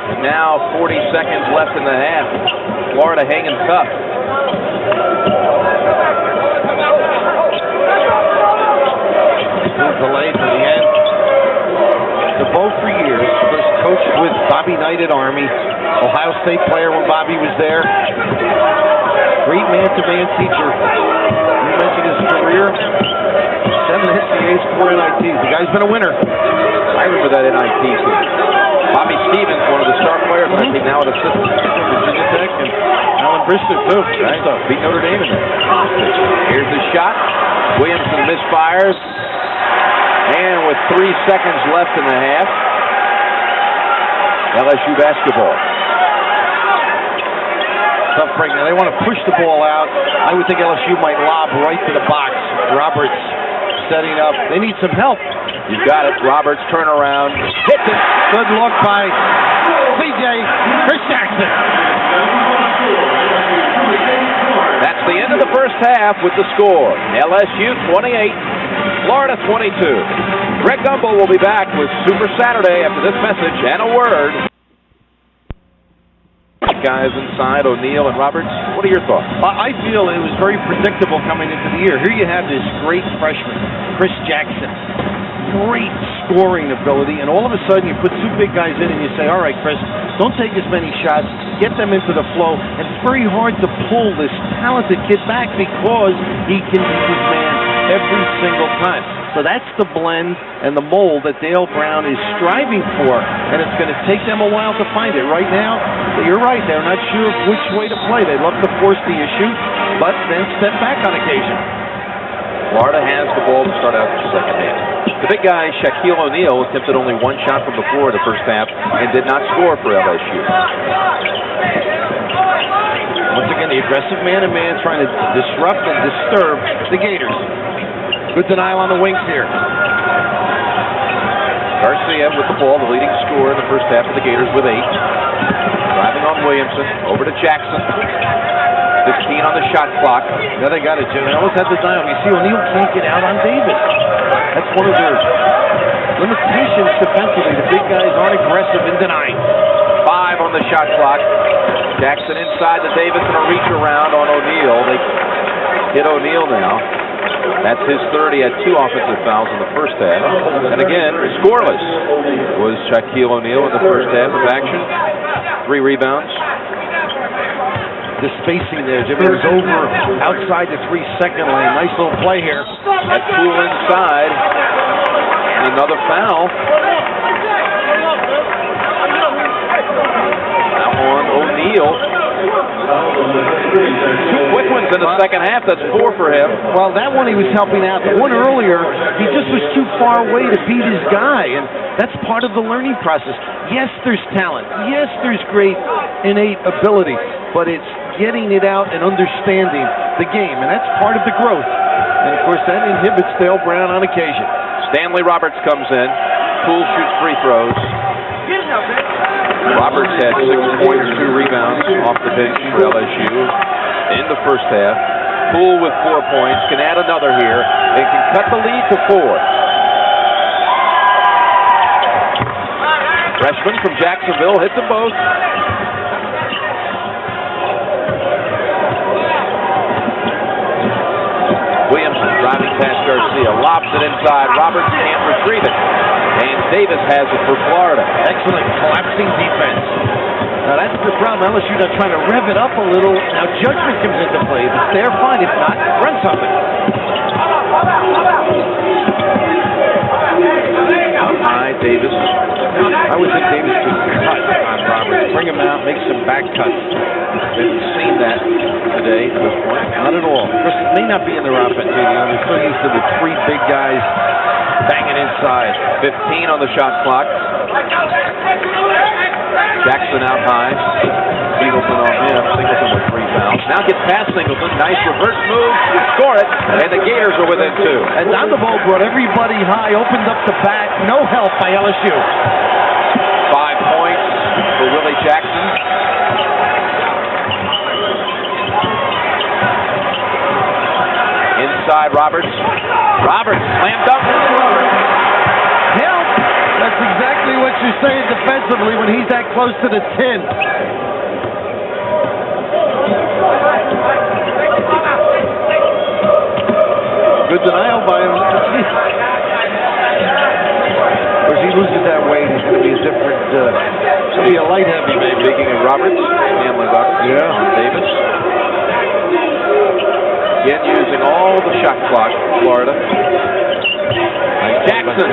And now 40 seconds left in the half. Florida hanging tough. Delayed to the end. DeVoe for years, first coached with Bobby Knight at Army, Ohio State player when Bobby was there. Great man-to-man teacher. You mentioned his career. 7 NCAAs, 4 NITs. The guy's been a winner. I remember that NIT team. Bobby Stevens, one of the star players, I think now an assistant. Virginia Tech and Alan Brister too. Right. Beat Notre Dame in there. Here's the shot. Williamson misfires. And with 3 seconds left in the half, LSU basketball. Tough break. Now they want to push the ball out. I would think LSU might lob right to the box. Roberts setting up. They need some help. You've got it. Roberts turnaround. Hits it. Good look by CJ. Chris Jackson. That's the end of the first half with the score. LSU 28, Florida 22. Greg Gumbel will be back with Super Saturday after this message and a word. Guys inside, O'Neal and Roberts. What are your thoughts? I feel it was very predictable coming into the year. Here you have this great freshman, Chris Jackson. Great scoring ability, and all of a sudden you put 2 big guys in and you say, all right, Chris, don't take as many shots, get them into the flow, and it's very hard to pull this talented kid back because he can be his man every single time. So that's the blend and the mold that Dale Brown is striving for, and it's going to take them a while to find it. Right now, you're right, they're not sure which way to play. They love to force the issue, but then step back on occasion. Florida has the ball to start out the second half. The big guy, Shaquille O'Neal, attempted only 1 shot from the floor in the first half and did not score for LSU. Once again, the aggressive man-to-man trying to disrupt and disturb the Gators. Good denial on the wings here. Garcia with the ball, the leading scorer in the first half of the Gators with 8. Driving on Williamson, over to Jackson. 15 on the shot clock. Now they got it, Jim. They almost had the dial. You see, O'Neal can't get out on Davis. That's one of their limitations defensively. The big guys aren't aggressive in denying. 5 on the shot clock. Jackson inside the Davis and a reach around on O'Neal. They hit O'Neal now. That's his 3rd. He had 2 offensive fouls in the first half. And again, scoreless was Shaquille O'Neal in the first half of action. 3 rebounds. The spacing there, Jimmy, was over outside the 3-second lane. Nice little play here. At Poole inside. And another foul. That one, O'Neal. 2 quick ones in the second half. That's 4 for him. Well, that one he was helping out. The one earlier, he just was too far away to beat his guy, and that's part of the learning process. Yes, there's talent. Yes, there's great innate ability, but it's getting it out and understanding the game, and that's part of the growth. And, of course, that inhibits Dale Brown on occasion. Stanley Roberts comes in. Poole shoots free throws. Roberts had 6 points, 2 rebounds off the bench for LSU in the first half. Poole with 4 points, can add another here, and can cut the lead to 4. Freshman from Jacksonville hits them both. Williamson driving past Garcia, lobs it inside. Roberts can't retrieve it. And Davis has it for Florida. Excellent collapsing defense. Now that's the problem. LSU not trying to rev it up a little. Now judgment comes into play. If it's there, fine. If not, run something. High, Davis. I would think Davis could cut on Roberts. Bring him out, make some back cuts. We've seen that today. today to this point. Not at all. Chris, it may not be in their offense. They're so used to the three big guys banging inside. 15 on the shot clock. Jackson out high. Singleton off him. Singleton with 3 fouls. Now gets past Singleton. Nice reverse move. Score it. And the Gators are within 2. And Dondeveau brought everybody high. Opened up the back. No help by LSU. 5 points for Willie Jackson. Inside Roberts. Roberts slam dunk. Help! That's exactly what you're saying defensively when he's that close to the 10. Good denial by him. Of course, he loses that weight. He's going to be a different. He'll be a light heavy, maybe. Speaking of Roberts, Hamlin Roberts. Yeah. Davis. Again, using all the shot clock for Florida. Jackson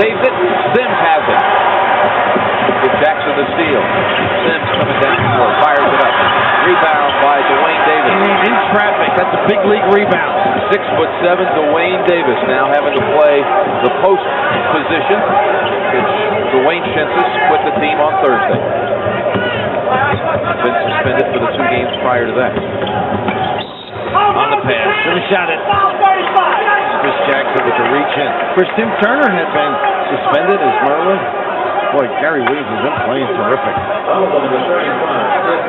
saves it. Sims has it. Give Jackson the steal. Sims coming down the floor, fires it up. Rebound by Dwayne Davis. In traffic. That's a big league rebound. 6'7" Dwayne Davis now having to play the post position, which Dwayne Shensis quit the team on Thursday. Been suspended for the 2 games prior to that. On the pass. Should have shot it. Chris Jackson with the reach in. Of course, Tim Turner had been suspended as Merlin. Boy, Gary Williams has been playing terrific.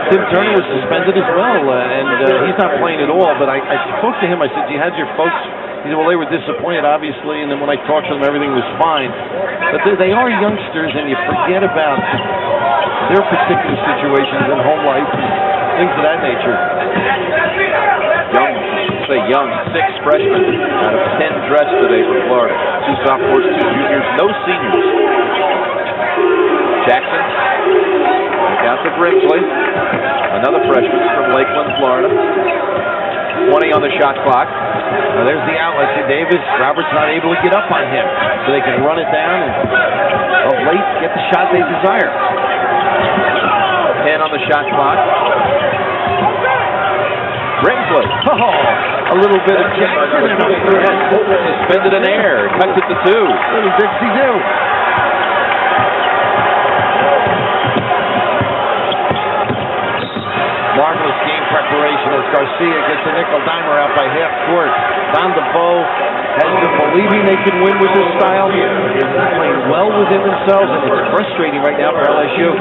Tim Turner was suspended as well, and he's not playing at all. But I spoke to him. I said, "You had your folks." He said, "Well, they were disappointed, obviously." And then when I talked to them, everything was fine. But they are youngsters, and you forget about their particular situations in home life and things of that nature. Young, 6 freshmen out of 10 dressed today for Florida. 2 sophomores, 2 juniors, no seniors. Jackson, back out to Brimsley. Another freshman from Lakeland, Florida. 20 on the shot clock. Now there's the outlet to Davis. Roberts not able to get up on him, so they can run it down and of late get the shot they desire. 10 on the shot clock. Brimsley. Oh, a little bit of Jackson in him. Suspended in air. Cuts it to 2. Little Dixie do. Marvelous game preparation as Garcia gets a nickel dimer out by half court. Dondeveau has them believing they can win with this style. They're playing well within themselves, and it's frustrating right now for LSU.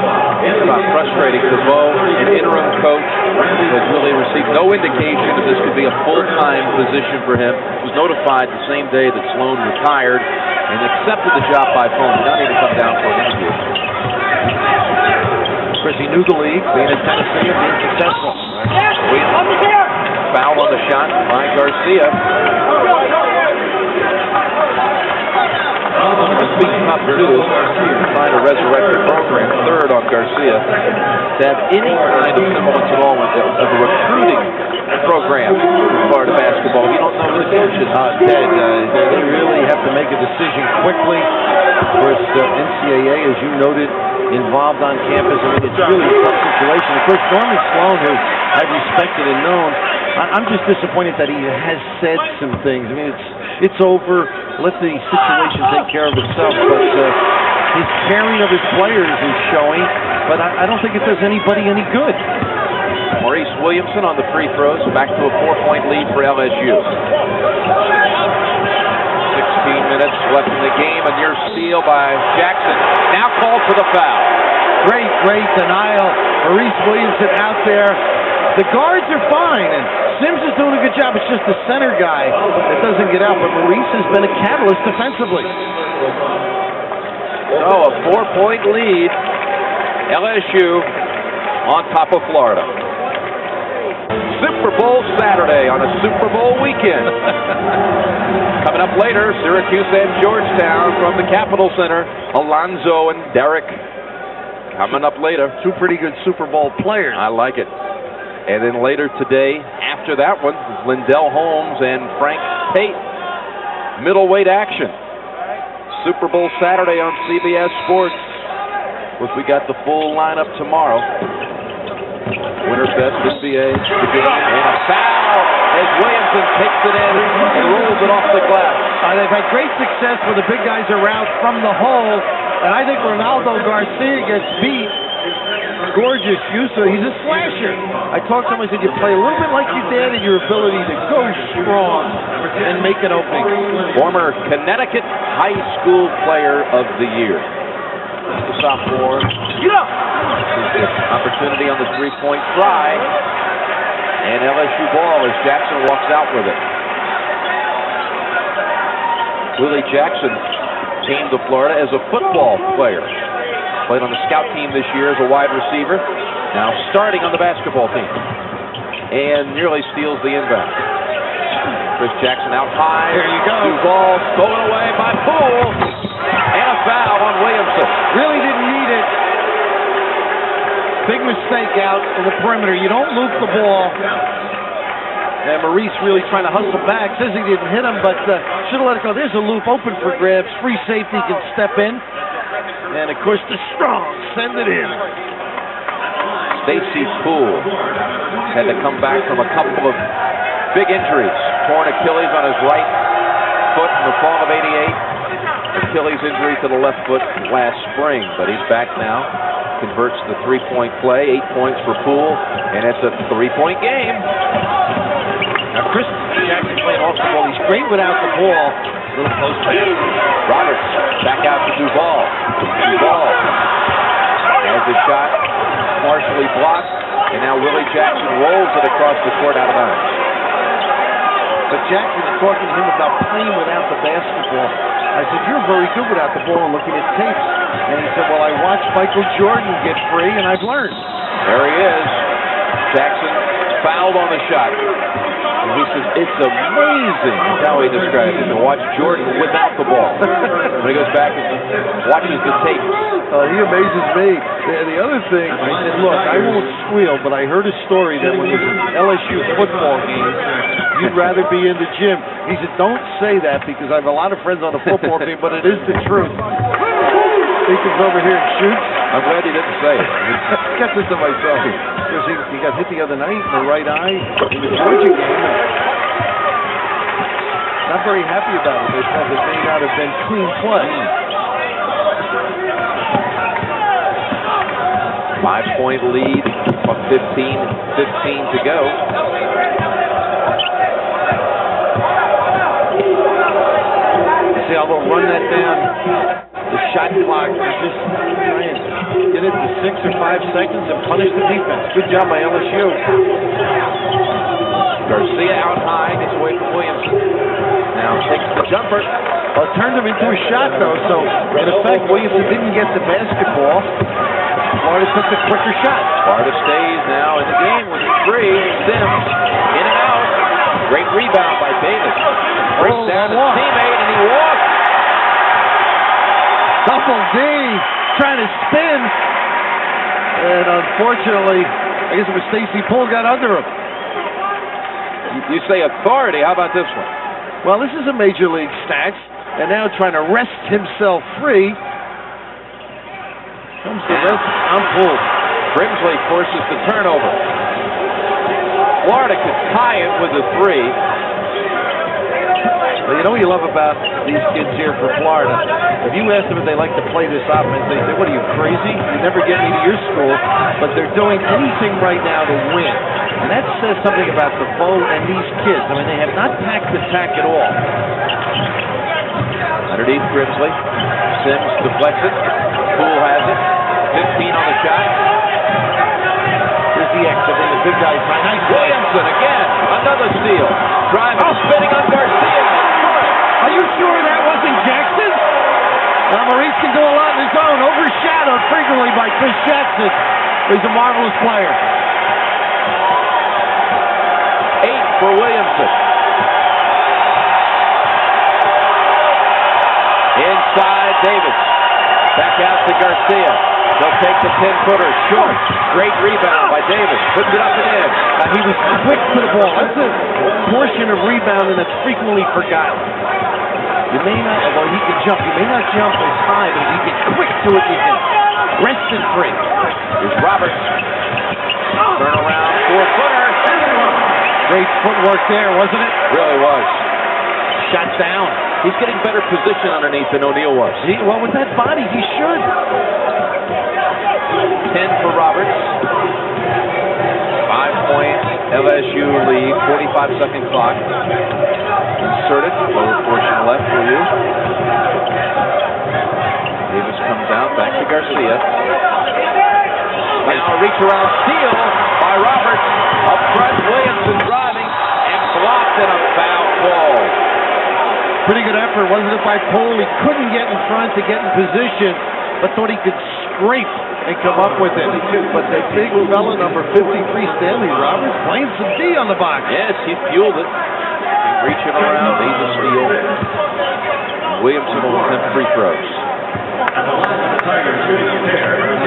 It's not frustrating. DeVoe, an interim coach, has really received no indication that this could be a full-time position for him. He was notified the same day that Sloan retired and accepted the job by phone. Did not even come down for an interview. Of course, he knew the league, being in Tennessee and being successful. Foul on the shot by Garcia. Must be tough to do, trying to resurrect the program. 3rd on Garcia. To have any kind of semblance at all of a recruiting program for Florida basketball. You don't know who the coach is. Ted, they really have to make a decision quickly. Of course, NCAA, as you noted, involved on campus. I mean, it's really a tough situation. Of course, Norman Sloan, who I've respected and known, I'm just disappointed that he has said some things. I mean, it's over. Let the situation take care of itself. But his caring of his players is showing. But I don't think it does anybody any good. Maurice Williamson on the free throws. Back to a 4-point lead for LSU. 16 minutes left in the game. A near steal by Jackson. Now called for the foul. Great denial. Maurice Williamson out there. The guards are fine, and Sims is doing a good job. It's just the center guy that doesn't get out, but Maurice has been a catalyst defensively. So a 4-point lead. LSU on top of Florida. Super Bowl Saturday on a Super Bowl weekend. Coming up later, Syracuse and Georgetown from the Capitol Center. Alonzo and Derek coming up later. 2 pretty good Super Bowl players. I like it. And then later today, after that one, Lindell Holmes and Frank Tate. Middleweight action. Super Bowl Saturday on CBS Sports. Of course, we got the full lineup tomorrow. Winterfest could be a game, and a foul as Williamson takes it in and rolls it off the glass. They've had great success when the big guys are out from the hole, and I think Ronaldo Garcia gets beat. Gorgeous use of it. He's a slasher. I talked to him, I said, you play a little bit like your dad in your ability to go strong and make an opening. Former Connecticut High School Player of the Year. The sophomore. Opportunity on the three-point try. And LSU ball as Jackson walks out with it. Willie Jackson came to Florida as a football player. Played on the scout team this year as a wide receiver. Now starting on the basketball team. And nearly steals the inbound. Chris Jackson out high. There you go. Ball stolen away by Poole. And a foul on Williamson. Really didn't need it. Big mistake out in the perimeter. You don't loop the ball. And Maurice really trying to hustle back. Says he didn't hit him, but should have let it go. There's a loop open for grabs. Free safety can step in. And, of course, the strong send it in. Stacy Poole had to come back from a couple of big injuries. Torn Achilles on his right foot in the fall of '88. Achilles injury to the left foot last spring, but he's back now. Converts the three-point play. 8 points for Poole, and it's a three-point game. Now, Chris Jackson playing off the ball. He's great without the ball. A little close pass. Roberts back out to Duval. Duval has the shot partially blocked, and now Willie Jackson rolls it across the court out of bounds. But Jackson is talking to him about playing without the basketball. I said, you're very good without the ball and looking at tapes. And he said, well, I watched Michael Jordan get free, and I've learned. There he is. Jackson fouled on the shot. And he says, it's amazing how he describes it, to watch Jordan without the ball. When he goes back and watches the tapes. He amazes me. The other thing, I said, look, I won't squeal, but I heard a story that when there's an LSU football game, you'd rather be in the gym. He said, don't say that because I have a lot of friends on the football team, but it is the truth. He comes over here and shoots. I'm glad he didn't say it. I got this to myself. Because he got hit the other night in the right eye in the Georgia game. Not very happy about it. They said it may not have been clean play. 5-point lead from 15 to go. See how they'll run that down. The shot clock is just trying to get it to 6 or 5 seconds and punish the defense. Good job by LSU. Garcia out high, gets away from Williamson. Now takes the jumper. Well, it turned him into a shot, though. So, in effect, Williamson didn't get the basketball. Florida took the quicker shot. Florida stays now in the game with 3. Sims in and out. Great rebound by Davis. Brings down his teammate, and he walks. Double D trying to spin. And unfortunately, I guess it was Stacy Poole got under him. You say authority. How about this one? Well, this is a major league stats. And now trying to wrest himself free. Comes the rest on Poole. Brimsley forces the turnover. Florida could tie it with a 3. Well, you know what you love about these kids here for Florida? If you ask them if they like to play this offense, they say, what are you, crazy? You never get me to your school. But they're doing anything right now to win. And that says something about the vote and these kids. I mean, they have not packed the tack at all. Underneath Grimsley. Sims deflects it. Poole has it. 15 on the shot. Here's the exit. And the big guy. Nice. Williamson again. Another steal. Driving, spinning on Garcia. Are you sure that wasn't Jackson? Now Maurice can do a lot on his own. Overshadowed frequently by Chris Jackson. He's a marvelous player. 8 for Williamson. Inside Davis. Back out to Garcia. They'll take the 10-footer short. Great rebound by Davis. Puts it up and in. He was quick to the ball. That's a portion of rebounding that's frequently forgotten. You may not, although he can jump, you may not jump as high, but if you get quick to it, you can wrest it free. Here's Roberts. Turnaround, 4-footer. Great footwork there, wasn't it? Really was. Shot down. He's getting better position underneath than O'Neal was. Well, with that body, he should. 10 for Roberts. 5-point LSU lead, 45-second clock. Inserted, lower portion left for you. Davis comes out, back to Garcia. Now a reach around steal by Roberts. Up front, Williamson driving and blocked in a foul call. Pretty good effort, wasn't it, by Cole? He couldn't get in front to get in position, but thought he could scrape and come up with it. But that big fella, number 53, Stanley Roberts, playing some D on the box. Yes, he fueled it. Reaching around, needs a steal. Williamson will attempt free throws.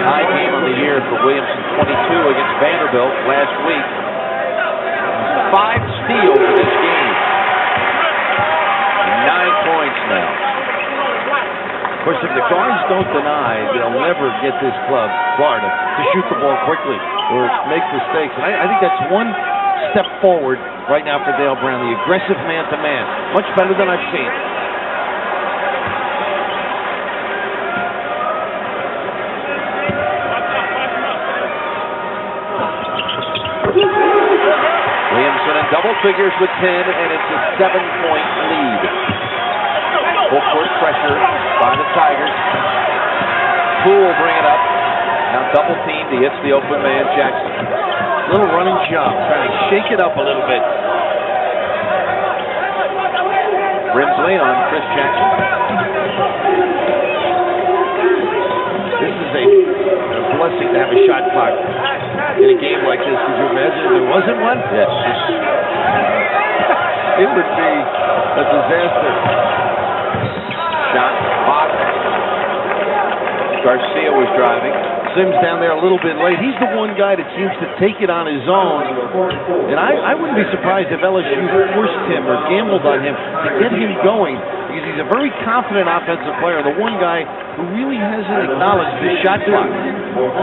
High game of the year for Williamson, 22 against Vanderbilt last week. 5 steals in this game. 9 points now. Of course, if the guards don't deny, they'll never get this club, Florida, to shoot the ball quickly or make mistakes. And I think that's one step forward right now for Dale Brown, the aggressive man-to-man. Much better than I've seen. Williamson in double figures with 10, and it's a 7-point lead. Full court pressure by the Tigers. Poole will bring it up. Now double teamed. He hits the open man, Jackson. Little running jump, trying to shake it up a little bit. Brimsley on Chris Jackson. This is a blessing to have a shot clock in a game like this. Could you imagine if there wasn't one? Yes. It would be a disaster. Shot blocked. Garcia was driving. Sims down there a little bit late. He's the one guy that seems to take it on his own. And I wouldn't be surprised if LSU forced him or gambled on him to get him going, because he's a very confident offensive player, the one guy who really hasn't acknowledged his shot clock.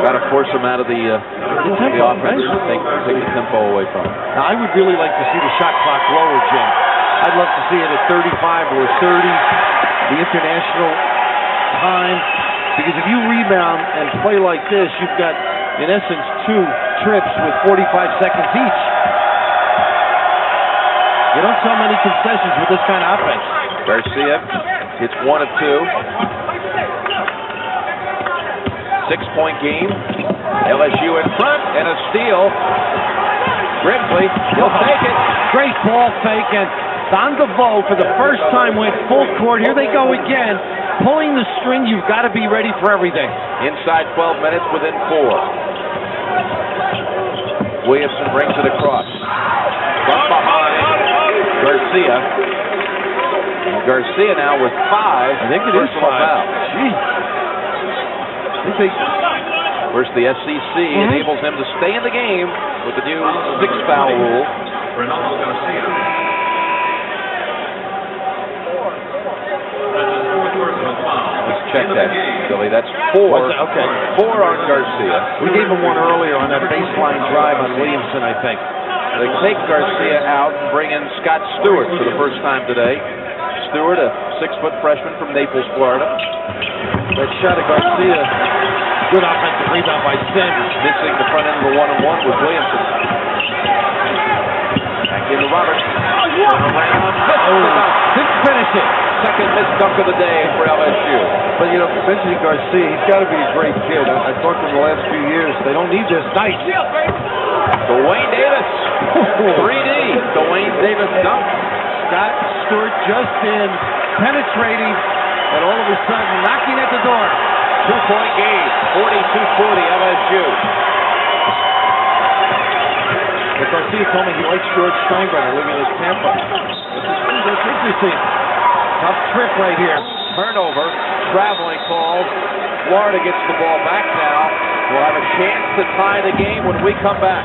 Got to force him out of the offense. Right? Take the tempo away from him. Now, I would really like to see the shot clock lower, Jim. I'd love to see it at 35 or 30, the international time. Because if you rebound and play like this, you've got, in essence, 2 trips with 45 seconds each. You don't sell many concessions with this kind of offense. Garcia hits 1 of 2. 6-point game. LSU in front and a steal. Brimsley, he'll take it. Great ball fake, and Don DeVoe for the first time went full court. Here they go again. Pulling the string, you've got to be ready for everything. Inside 12 minutes, within 4. Williamson brings it across. From behind Garcia. And Garcia now with 5. I think it is 5. Foul. Gee. Of course, the SEC enables him to stay in the game with the new 6-foul rule. Let's check that, Billy. That's 4. Okay. 4 on Garcia. We gave him one earlier on that baseline drive on Williamson, I think. They take Garcia out and bring in Scott Stewart for the first time today. Stewart, a 6-foot freshman from Naples, Florida. That shot of Garcia, good offensive rebound by Sims. Missing the front end of the 1-on-1 with Williamson. Back into Roberts. Didn't finish it. Second missed dunk of the day for LSU. But, you know, mentioning Garcia, he's got to be a great kid. I talked to him the last few years. They don't need this. Nice. Dwayne Davis. 3D. Dwayne Davis dunk. Scott Stewart just in, penetrating, and all of a sudden knocking at the door. 2-point game. 42-40 LSU. But Garcia told me he likes George Steinbrenner living in Tampa. That's interesting. Tough trip right here. Turnover. Traveling call. Florida gets the ball back now. We'll have a chance to tie the game when we come back.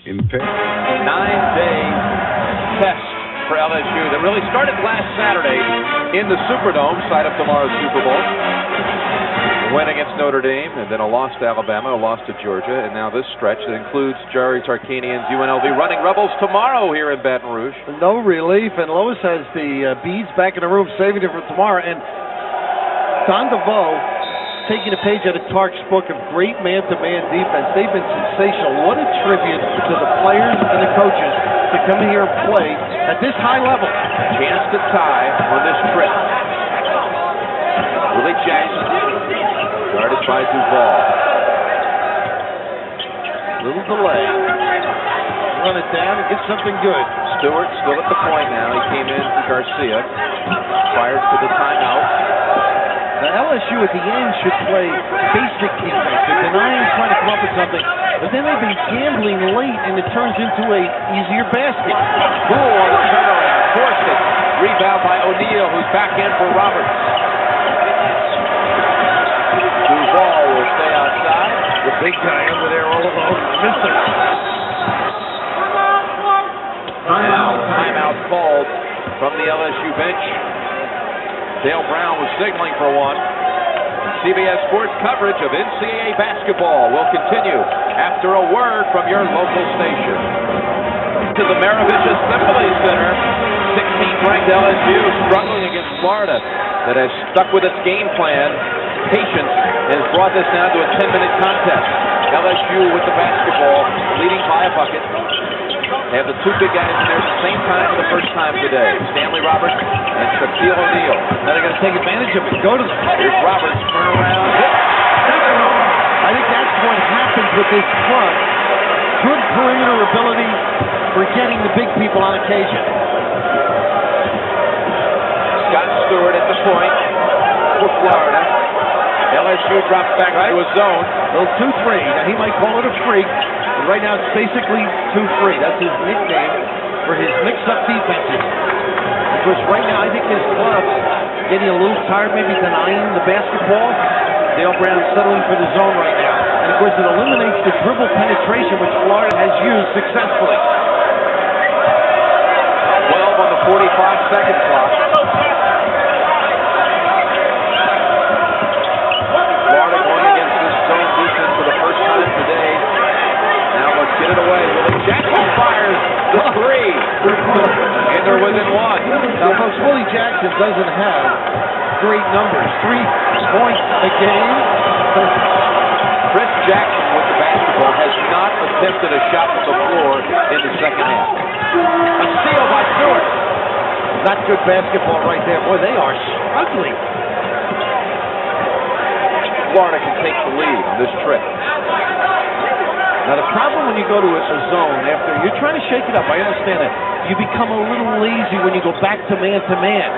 In 9-day test for LSU that really started last Saturday in the Superdome, site of tomorrow's Super Bowl. A win against Notre Dame, and then a loss to Alabama, a loss to Georgia, and now this stretch that includes Jerry Tarkanian's UNLV running Rebels tomorrow here in Baton Rouge. No relief, and Lois has the beads back in the room, saving it for tomorrow. And Don DeVoe taking a page out of Tark's book of great man-to-man defense. They've been sensational. What a tribute to the players and the coaches to come here and play at this high level. Chance to tie on this trip. Willie Jackson, guarded by Duval. Little delay. Run it down and get something good. Stewart still at the point now. He came in for Garcia. Fired for the timeout. Now LSU at the end should play basic defense. They're denying trying to come up with something, but then they've been gambling late and it turns into a easier basket. Poole on the turnaround. Forced it. Rebound by O'Neal, who's back in for Roberts. Duval will stay outside. The big guy over there all alone. Missed it. Timeout called from the LSU bench. Dale Brown was signaling for one. CBS Sports coverage of NCAA basketball will continue after a word from your local station. To the Maravich Assembly Center, 16th ranked LSU struggling against Florida that has stuck with its game plan. Patience has brought this down to a 10-minute contest. LSU with the basketball, leading by a bucket. They have the two big guys in there at the same time for the first time today. Stanley Roberts and Shaquille O'Neal. Now they're going to take advantage of it. Go to them. Here's Roberts, turn around, hit. I think that's what happens with this club. Good perimeter ability for getting the big people on occasion. Scott Stewart at the point for Florida. LSU drops back to a zone. Little 2-3. Now he might call it a freak. But right now it's basically 2-3. That's his nickname for his mix-up defenses. Because right now I think this club's getting a little tired, maybe denying the basketball. Dale Brown settling for the zone right now. And of course it eliminates the dribble penetration, which Florida has used successfully. 12 on the 45-second clock. Florida going against this zone defense for the first time today. Now let's get it away. Willie Jackson fires the three. And they're within one. Now, folks, Willie Jackson doesn't have great numbers. 3 points a game. Chris Jackson with the basketball has not attempted a shot from the floor in the second half. A steal by Stewart. Not good basketball right there. Boy, they are struggling. Florida can take the lead on this trip. Now, the problem when you go to a zone, after you're trying to shake it up, I understand that. You become a little lazy when you go back to man-to-man.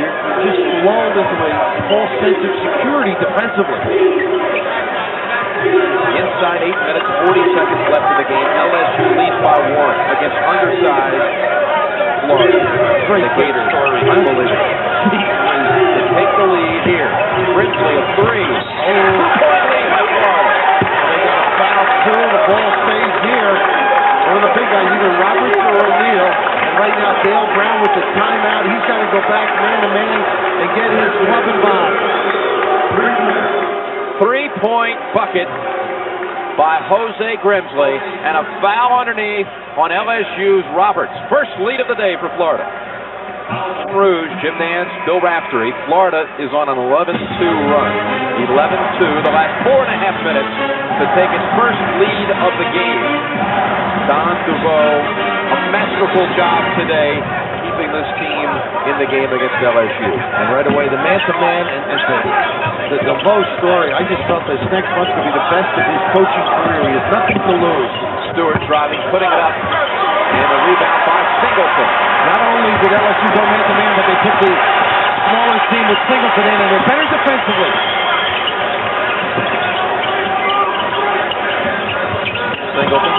You're just lulled into a false sense of security defensively. Inside 8 minutes, 40 seconds left in the game. LSU leads by 1 against undersized Florida. Great the Gators. story. Unbelievable. To take the lead here. Brinkley a 3. Two-point lead by Florida. They got a foul too. The ball stays here. One of the big guys, either Roberts or O'Neal. And right now, Dale Brown with the timeout. He's got to go back man-to-man and get his club involved. 3-point bucket by Jose Grimsley and a foul underneath on LSU's Roberts. First lead of the day for Florida. Rouge, Jim Nance, Bill Raftery. Florida is on an 11-2 run. 11-2, the last 4.5 minutes to take its first lead of the game. Don DeVoe, a masterful job today keeping this team in the game against LSU. And right away, the man-to-man and the DeVoe story, I just felt this next month could be the best of his coaching career. He has nothing to lose. Stewart driving, putting it up, and a rebound by Singleton. Not only did LSU go man-to-man, but they put the smaller team with Singleton in, and they're better defensively. Singleton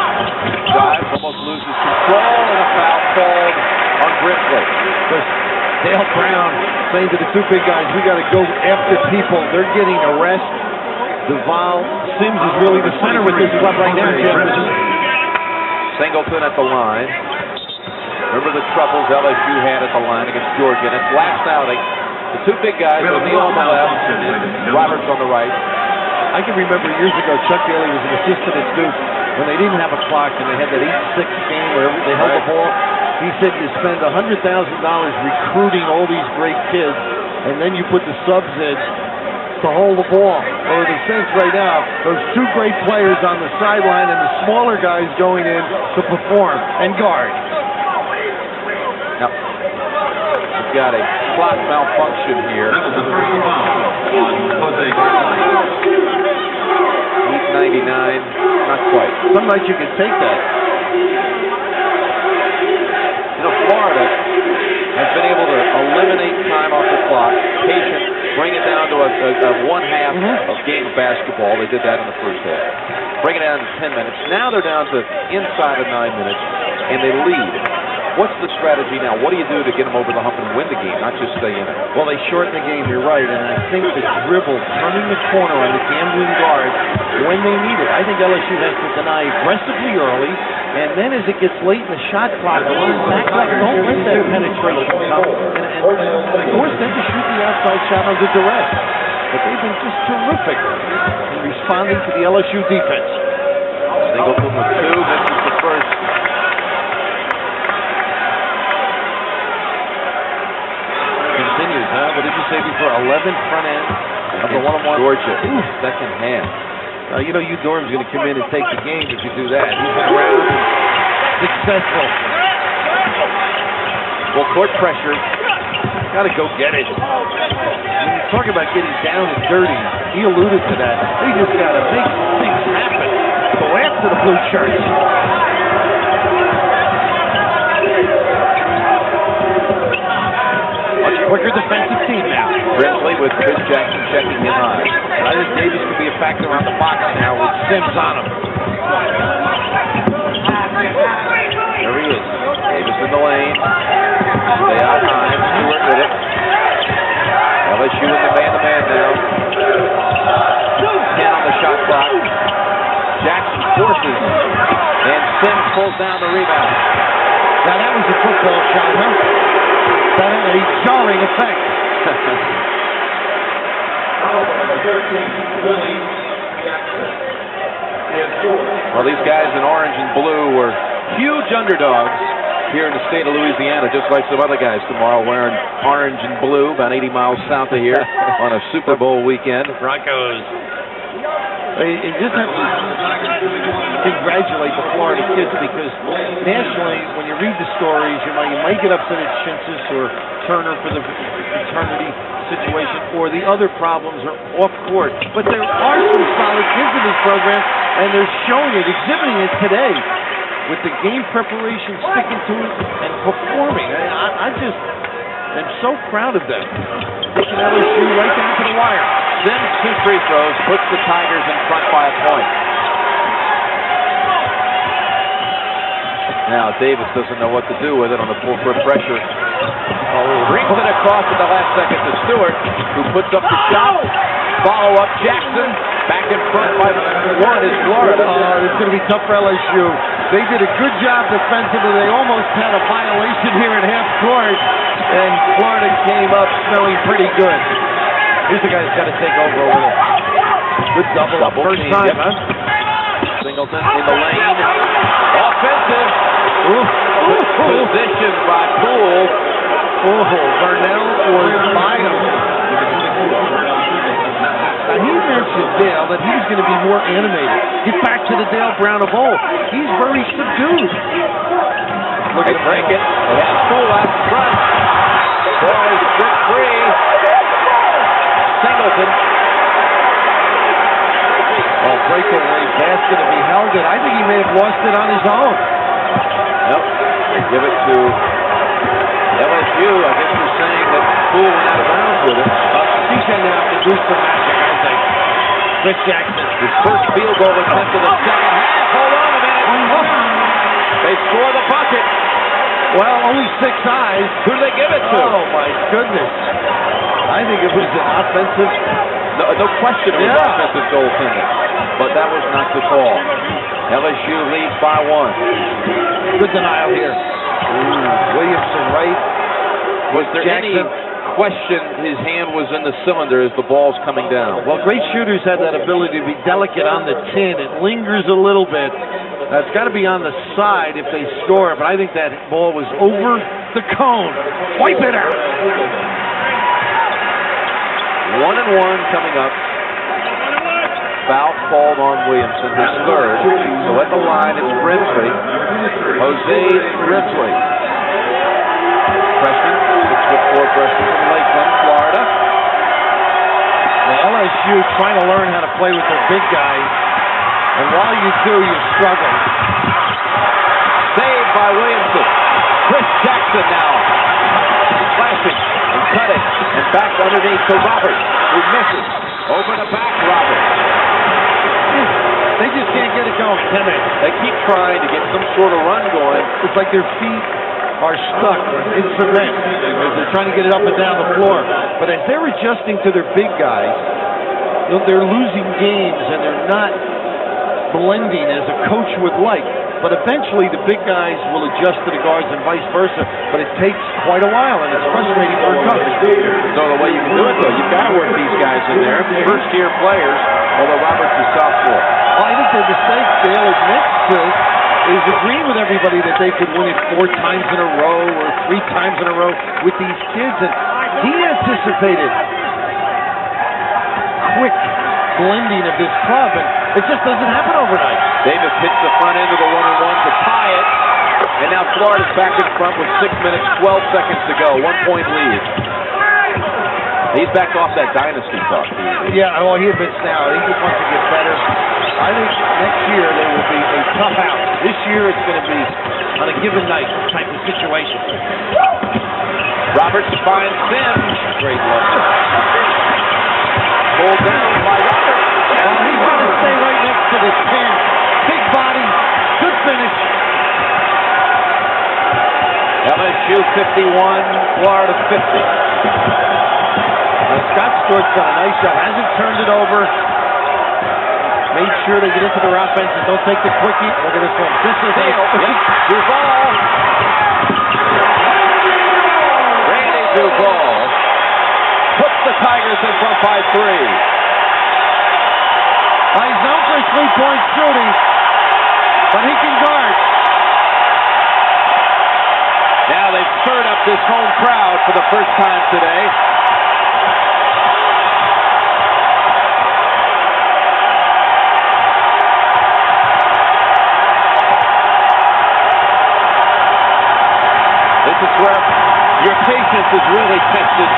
drives, almost loses control, and a foul called on Grimsley. Dale Brown saying to the two big guys, we got to go after people. They're getting arrest. Duval, Sims is really the center with this club right now. Singleton at the line. Remember the troubles LSU had at the line against Georgia. And its last outing, The two big guys, O'Neal on the left and Roberts on the right. I can remember years ago, Chuck Daly was an assistant at Duke when they didn't have a clock and they had that 8-6 game where they held the ball. He said you spend $100,000 recruiting all these great kids, and then you put the subs in to hold the ball. Well, in a sense right now, those two great players on the sideline and the smaller guys going in to perform and guard. Now, we've got a clock malfunction here. 8:99, not quite. Some nights you can take that. You know, Florida has been able to eliminate time off the clock, patient, bring it down to a one-half of game of basketball. They did that in the first half. Bring it down to 10 minutes. Now they're down to inside of 9 minutes, and they lead. What's the strategy now? What do you do to get them over the hump and win the game, not just stay in it? Well, they shorten the game, you're right, and I think the dribble, turning the corner on the gambling guard when they need it. I think LSU has to deny aggressively early, and then as it gets late in the shot clock, back up, don't let that penetration come, and force them to shoot the outside shot under duress. But they've been just terrific in responding to the LSU defense. Singleton with two, misses the first. Continues, huh? What did you say before? 11 front end of the one-on-one. Georgia, second half. You know, Durham's going to come in and take the game if you do that. He's been around and successful. Well, court pressure. Got to go get it. When you talk about getting down and dirty, he alluded to that. They just got to make things happen. Go after the blue shirts. Much quicker defensive team now. Brinsley with Chris Jackson checking him high. I think Davis could be a factor on the box now with Sims on him. There he is. Davis in the lane. Stay out high. Stewart with it. LSU in the man-to-man now. 10 on the shot clock. Jackson forces. And Sims pulls down the rebound. Now that was a football shot, huh? That had a jarring effect. Well, these guys in orange and blue were huge underdogs here in the state of Louisiana, just like some other guys tomorrow wearing orange and blue about 80 miles south of here on a Super Bowl weekend. Broncos. You just have to congratulate the Florida kids because nationally, when you read the stories, you might get upset at Shinsis or Turner for the fraternity situation or the other problems are off court. But there are some solid kids in this program, and they're showing it, exhibiting it today with the game preparation, sticking to it, and performing. I just am so proud of them. Taking LSU right down to the wire. Sims 2 free throws, puts the Tigers in front by a point. Now Davis doesn't know what to do with it on the full-court pressure. Brings it across at the last second to Stewart, who puts up the shot. Follow-up, Jackson. Back in front by one is Florida. It's going to be tough for LSU. They did a good job defensively. They almost had a violation here at half court, and Florida came up smelling pretty good. Here's the guy that's got to take over there. Good double first team, time, yep. huh? Singleton in the lane. Offensive. Position by Poole. Vernell was by him. Now, he mentioned Dale that he was going to be more animated. Get back to the Dale Brown of old. He's very subdued. Look at break it. They have Poole out in front. Ball is stripped free. Singleton. Oh, breakaway basket if he held it. I think he may have lost it on his own. Nope. They give it to LSU. I guess you're saying that Poole went out of bounds with it. He's going to have to do some magic, I think. Chris Jackson. His first field goal attempt of the second half. Hold on a minute. They score the bucket. Well, only 6 eyes. Who do they give it to? Oh, my goodness. I think it was an offensive. No question it was offensive goaltending. But that was not the call. LSU leads by 1. Good denial here. Williamson, right? Was there Jackson. any questioned his hand was in the cylinder as the ball's coming down. Well, great shooters have that ability to be delicate on the tin. It lingers a little bit. It's got to be on the side if they score, but I think that ball was over the cone. Wipe it out. 1-1 coming up. Foul called on Williamson, his third. So at the line, it's Brinsley. Jose Brinsley. Freshman, 6'4" freshman from Lakeland, Florida. The LSU trying to learn how to play with their big guys, and while you do, you struggle. Saved by Williamson. Chris Jackson now. Flashing and cutting and back underneath to Roberts, who misses. Over the back, Roberts. They just can't get it going, can they? They keep trying to get some sort of run going. It's like their feet are stuck in cement as they're trying to get it up and down the floor. But as they're adjusting to their big guys, they're losing games and they're not blending as a coach would like. But eventually the big guys will adjust to the guards and vice versa. But it takes quite a while, and it's frustrating for a coach. So the way you can do it, though, you've got to work these guys in there. First-year players, although Roberts is sophomore. Well, I think their mistake they'll admit to is agreeing with everybody that they could win it 4 times in a row or 3 times in a row with these kids. And he anticipated quick blending of this club, and it just doesn't happen overnight. Davis hits the front end of the 1-1 to tie it. And now Florida's back in front with 6 minutes, 12 seconds to go. 1-point lead. He's backed off that dynasty talk. Yeah, well, he admits now. He just wants to get better. I think next year there will be a tough out. This year it's going to be on a given night type of situation. Roberts finds Sims. Great look. Pulled down by Roberts. Well, he's going to stay right next to the 10. Big body, good finish. LSU 51, Florida 50. Scott Stewart's done a nice job. Hasn't turned it over. Made sure they get into their offense and don't take the quickie. Look at this one. This is a Duval. Randy Duval puts the Tigers in front by 3. He's known for his 3-point shooting, but he can guard. Now they've stirred up this home crowd for the first time today. This is where your patience is really tested.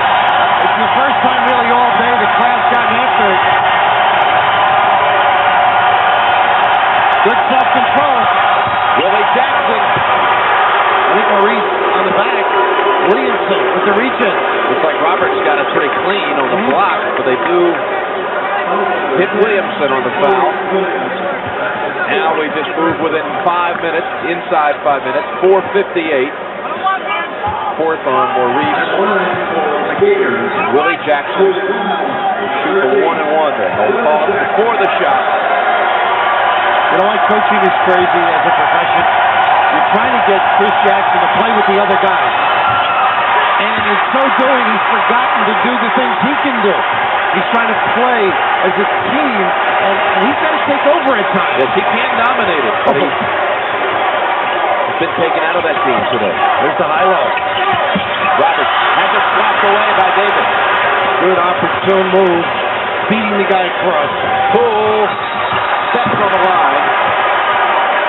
It's the first time really all day the crowd's gotten after it. Good self-control. Willie Jackson. I think Maurice on the back. Williamson with the reach-in. Looks like Roberts got it pretty clean on the block, but they do hit Williamson on the foul. Now we just moved within 5 minutes, inside 5 minutes, 4:58. Fourth on Maurice. Willie Jackson will shoot the 1-1 there. They'll call it before the shot. You know why coaching is crazy as a profession? You're trying to get Chris Jackson to play with the other guys. And in so doing, he's forgotten to do the things he can do. He's trying to play as a team, and he's got to take over at times. Yes, he can't dominate it, but he's been taken out of that team today. There's the high-low. Roberts has it slapped away by Davis. Good opportune move, beating the guy across. Poole steps on the line.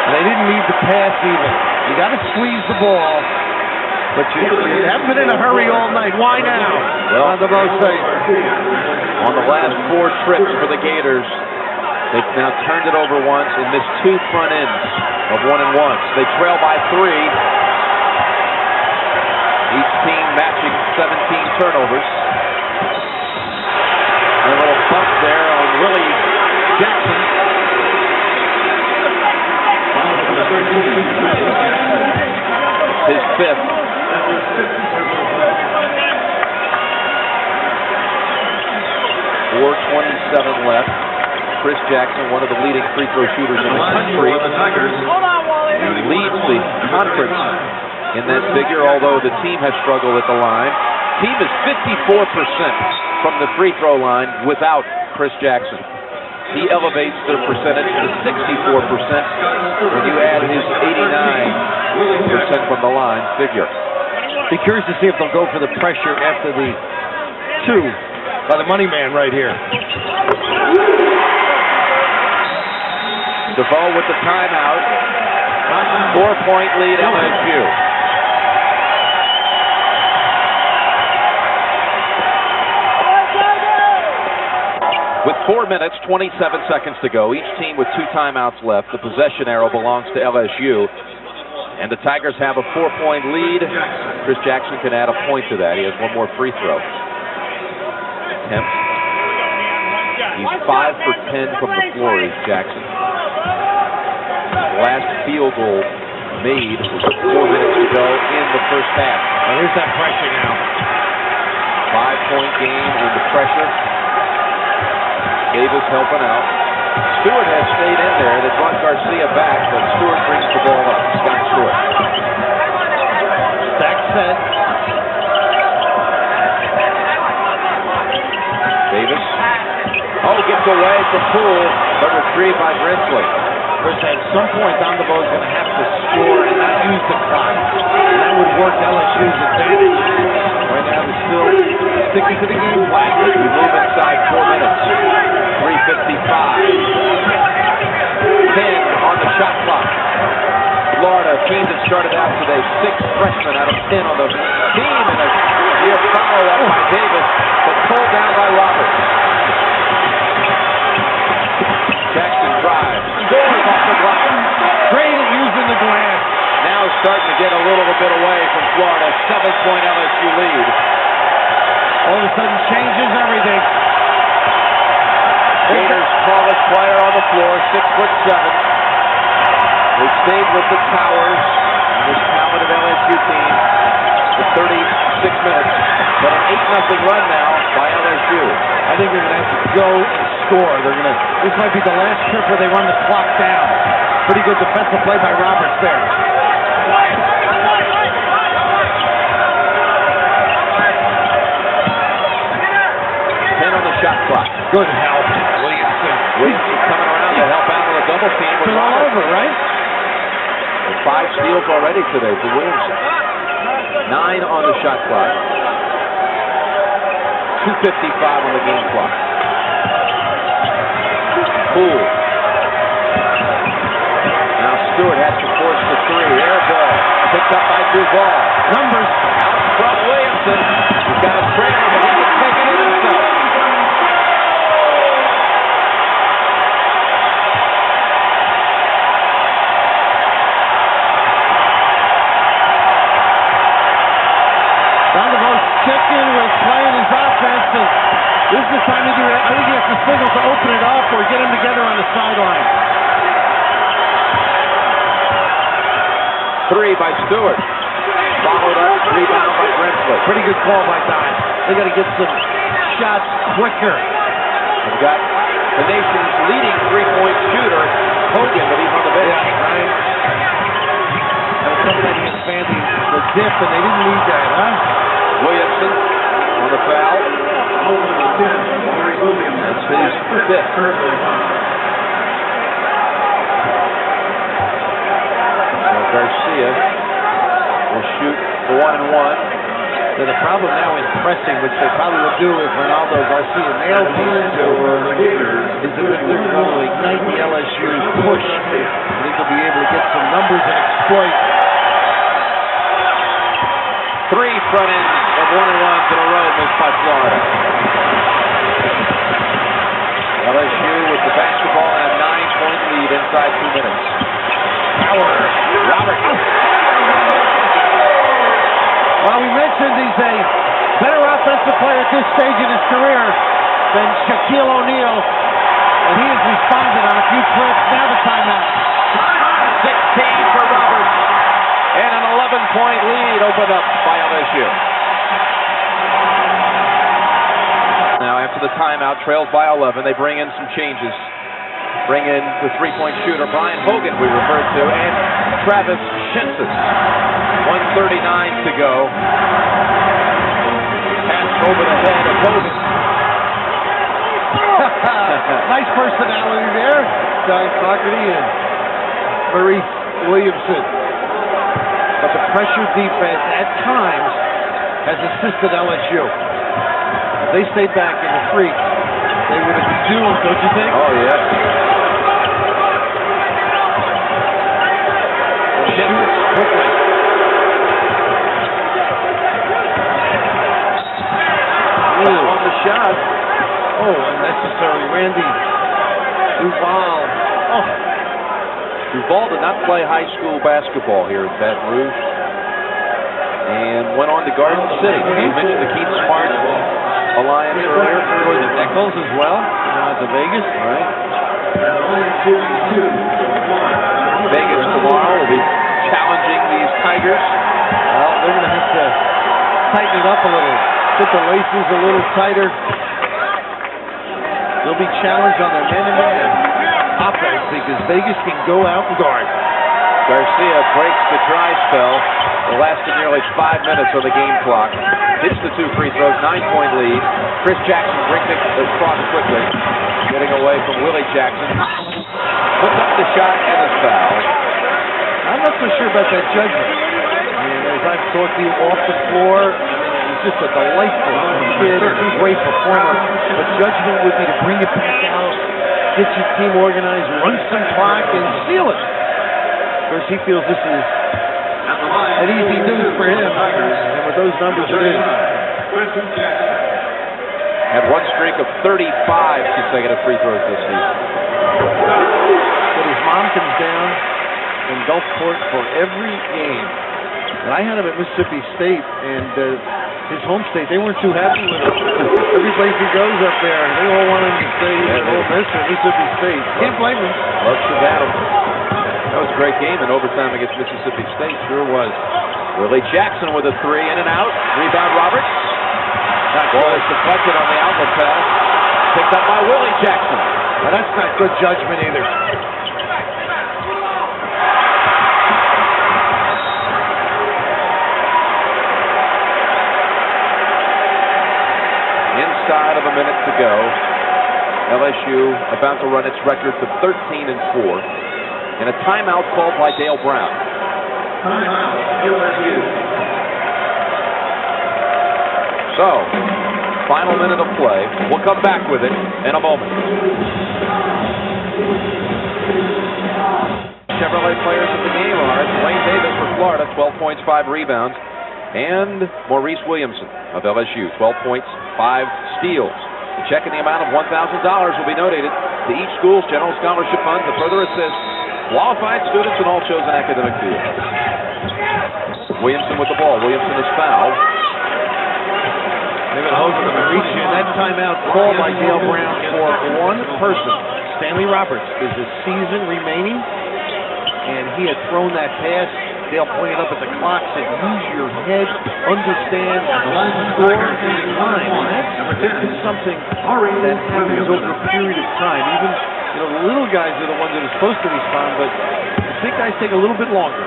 And they didn't need the pass even. You got to squeeze the ball, but you haven't been in a hurry all night. Why now? Well, on the on the last 4 trips for the Gators, they've now turned it over once and missed 2 front ends of 1-1s. They trail by 3. Each team matching 17 turnovers. And a little bump there on Willie Jackson. His 5th. 4:27 left. Chris Jackson, one of the leading free throw shooters in the country, leads the conference in that figure, although the team has struggled at the line. team is 54% from the free throw line without Chris Jackson. He elevates their percentage to 64% when you add his 89% from the line figure. Be curious to see if they'll go for the pressure after the two by the money man right here. DeVoe with the timeout. 4-point lead LSU. With 4 minutes, 27 seconds to go, each team with 2 timeouts left. The possession arrow belongs to LSU. And the Tigers have a 4-point lead. Chris Jackson can add a point to that. He has one more free throw. Attempt. He's 5 for 10 from the floor, is Jackson. His last field goal made was 4 minutes to go in the first half. Well, here's that pressure now. 5-point game and the pressure. Davis helping out. Stewart has stayed in there. They brought Garcia back, but Stewart brings the ball up. Scott Stewart. Stack set. Davis. Oh, gets away from Poole, but retrieved by Brinsley. Chris, at some point, Dondevoe is going to have to score and not use the clock. And that would work LSU's advantage. Right now, they're still sticking to the game plan. We move inside 4 minutes. 3:55. 10 on the shot clock. Florida, team that started out today, 6 freshmen out of 10 on the team, and a near follow-up by Davis, but pulled down by Roberts. Jackson drives, scores off the glass. Great at using the glass. Now starting to get a little bit away from Florida. 7-point LSU lead. All of a sudden changes everything. Gators' tallest player on the floor, 6'7". They stayed with the Towers and this talented LSU team for 36 minutes. But an 8-0 run now by LSU. I think they're going to have to go and score. This might be the last trip where they run the clock down. Pretty good defensive play by Roberts there. 10 on the shot clock. Good help. Williamson coming around to help out with a double team. It's all over, right? 5 steals already today for Williamson. 9 on the shot clock. 2:55 on the game clock. Poole. Now Stewart has to force the 3. Air ball. Picked up by Duval. Numbers. Out from Williamson. He's got a trailer, but he can take it in himself. Chicken was playing his offense, and this is the time to do it. I think he has to signal to open it up or get them together on the sideline. 3 by Stewart. Followed up, rebound by Brinsley. Pretty good call by Don. They got to get some shots quicker. They've got the nation's leading 3-point shooter, Hogan, but he's on the bench. Yeah, right. I was coming in against Vandy, the dip, and they didn't need that, huh? Williamson on the foul. That's his 5th. So Garcia will shoot the 1-and-1. So the problem now in pressing, which they probably will do if Ronaldo Garcia nails teams over, is that they're going to ignite the LSU push. I think they'll be able to get some numbers and exploit. 3 front ends of 1-and-1s in a row missed by Florida. LSU with the basketball and a 9-point lead inside 2 minutes. Robert. Well, we mentioned he's a better offensive player at this stage in his career than Shaquille O'Neal, and he has responded on a few trips. Now the timeout. 16 for Roberts. And an 11-point lead opened up by LSU. Now, after the timeout, trailed by 11, they bring in some changes. Bring in the 3-point shooter, Brian Hogan, we referred to, and Travis Shensis. 1:39 to go. over the head of Hogan. Nice personality there. John Clougherty and Maurice Williamson. But the pressure defense at times has assisted LSU. If they stayed back in the freak, they would have been doomed, don't you think? Oh, yes. Shoot quickly. On the shot. Oh, unnecessary. Randy Duval. Oh. Duval did not play high school basketball here in Baton Rouge and went on to Garden City. You mentioned the Keith Smart alliance earlier. Jordan Eccles as well. Went on to Vegas. Right. Vegas tomorrow will be challenging these Tigers. Well, they're going to have to tighten it up a little. Get the laces a little tighter. They'll be challenged on their man-to-man offense because Vegas can go out and guard. Garcia breaks the dry spell. It lasted nearly 5 minutes on the game clock. Hits the 2 free throws, 9-point lead. Chris Jackson brings it across quickly. Getting away from Willie Jackson. Puts up the shot and is fouled. I'm not so sure about that judgment. I mean, as I've talked to you off the floor, he's just a delightful kid, a great performer. But judgment would be to bring it back out, get your team organized, run some clock, and seal it. Of course, he feels this is an easy news for him, and with those numbers it is. Had one streak of 35 consecutive free throws this season. But his mom comes down in Gulfport for every game. And I had him at Mississippi State, and his home state, they weren't too happy with him. Every place he goes up there, they all want him to stay at Ole Miss or Mississippi State. Can't blame him. Loves to battle. That was a great game in overtime against Mississippi State. Sure was. Willie Jackson with a 3 in and out. Rebound Roberts. That ball is deflected on the outlet pass. Picked up by Willie Jackson. Now that's not good judgment either. Inside of a minute to go. LSU about to run its record to 13-4. And a timeout called by Dale Brown. So, final minute of play. We'll come back with it in a moment. Chevrolet players of the game are Dwayne Davis for Florida, 12 points, 5 rebounds. And Maurice Williamson of LSU, 12 points, 5 steals. The check in the amount of $1,000 will be donated to each school's general scholarship fund to further assist qualified students in all chosen academic fields. Williamson with the ball. Williamson is fouled. David Hogan reaching that timeout call by Dale Brown for one person. Stanley Roberts is a season remaining, and he had thrown that pass. Dale pointed up at the clock, said, use your head, understand, score time. That's something that happens over a period of time. Even, the little guys are the ones that are supposed to respond, but the big guys take a little bit longer.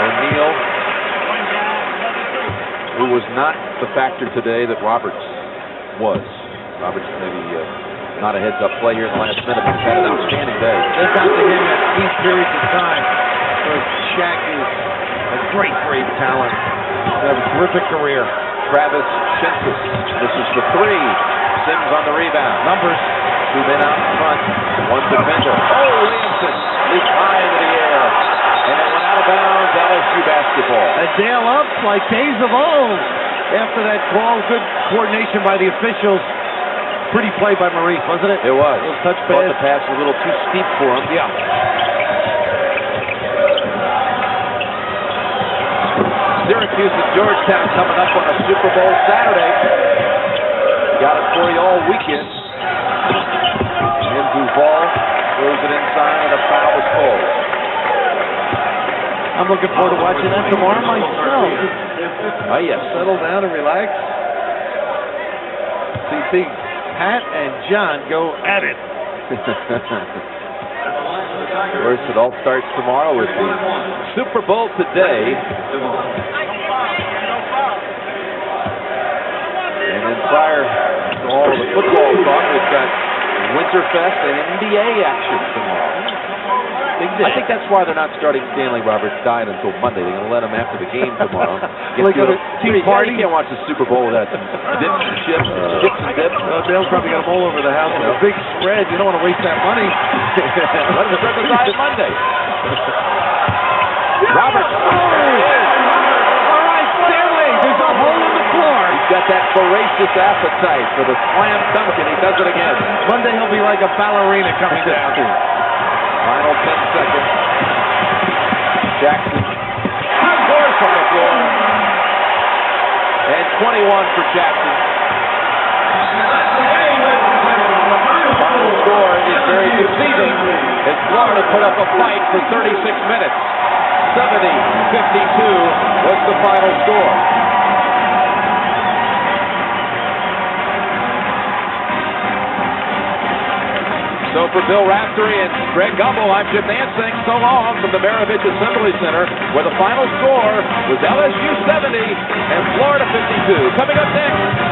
O'Neal, who was not the factor today that Roberts was. Roberts maybe not a heads-up play here in the last minute, but he's had an outstanding day. They got to him at key periods of time. Because Shaq is a great talent. He has a terrific career. Travis Shensis. This is the 3. Sims on the rebound. Numbers. 2 men out in front. 1 defender. Oh, Williamson leaped high into the air. And it went out of bounds. LSU basketball. A Dale up like days of old. After that call, good coordination by the officials. Pretty play by Maurice, wasn't it? It was. A little touch pass. Thought the pass was a little too steep for him. Yeah. Syracuse and Georgetown coming up on a Super Bowl Saturday. Got it for you all weekend. And Duval throws it inside, and a foul is called. I'm looking forward to watching that tomorrow myself. Oh, yes. Settle down and relax. See Pat and John go at it. Of course, it all starts tomorrow with the Super Bowl today. And then prior to all of the football talk, we've got Winterfest and NBA action tomorrow. I think that's why they're not starting Stanley Roberts Diet until Monday. They're going to let him after the game tomorrow. Like a team party? You can't watch the Super Bowl without some dips and chips, chips and dips. Dale's probably got them all over the house with a big spread. You don't want to waste that money. Let him start the diet Monday. Roberts. All right, Stanley, there's a hole in the floor. He's got that voracious appetite for the slam dunk, and he does it again. Monday he'll be like a ballerina coming down. Final 10 seconds. Jackson scores from the floor. And 21 for Jackson. Final score is very deceiving as Florida put up a fight for 36 minutes. 70-52 was the final score. So for Bill Raftery and Greg Gumbel, I'm Jim Nansing. So long from the Maravich Assembly Center, where the final score was LSU 70 and Florida 52. Coming up next,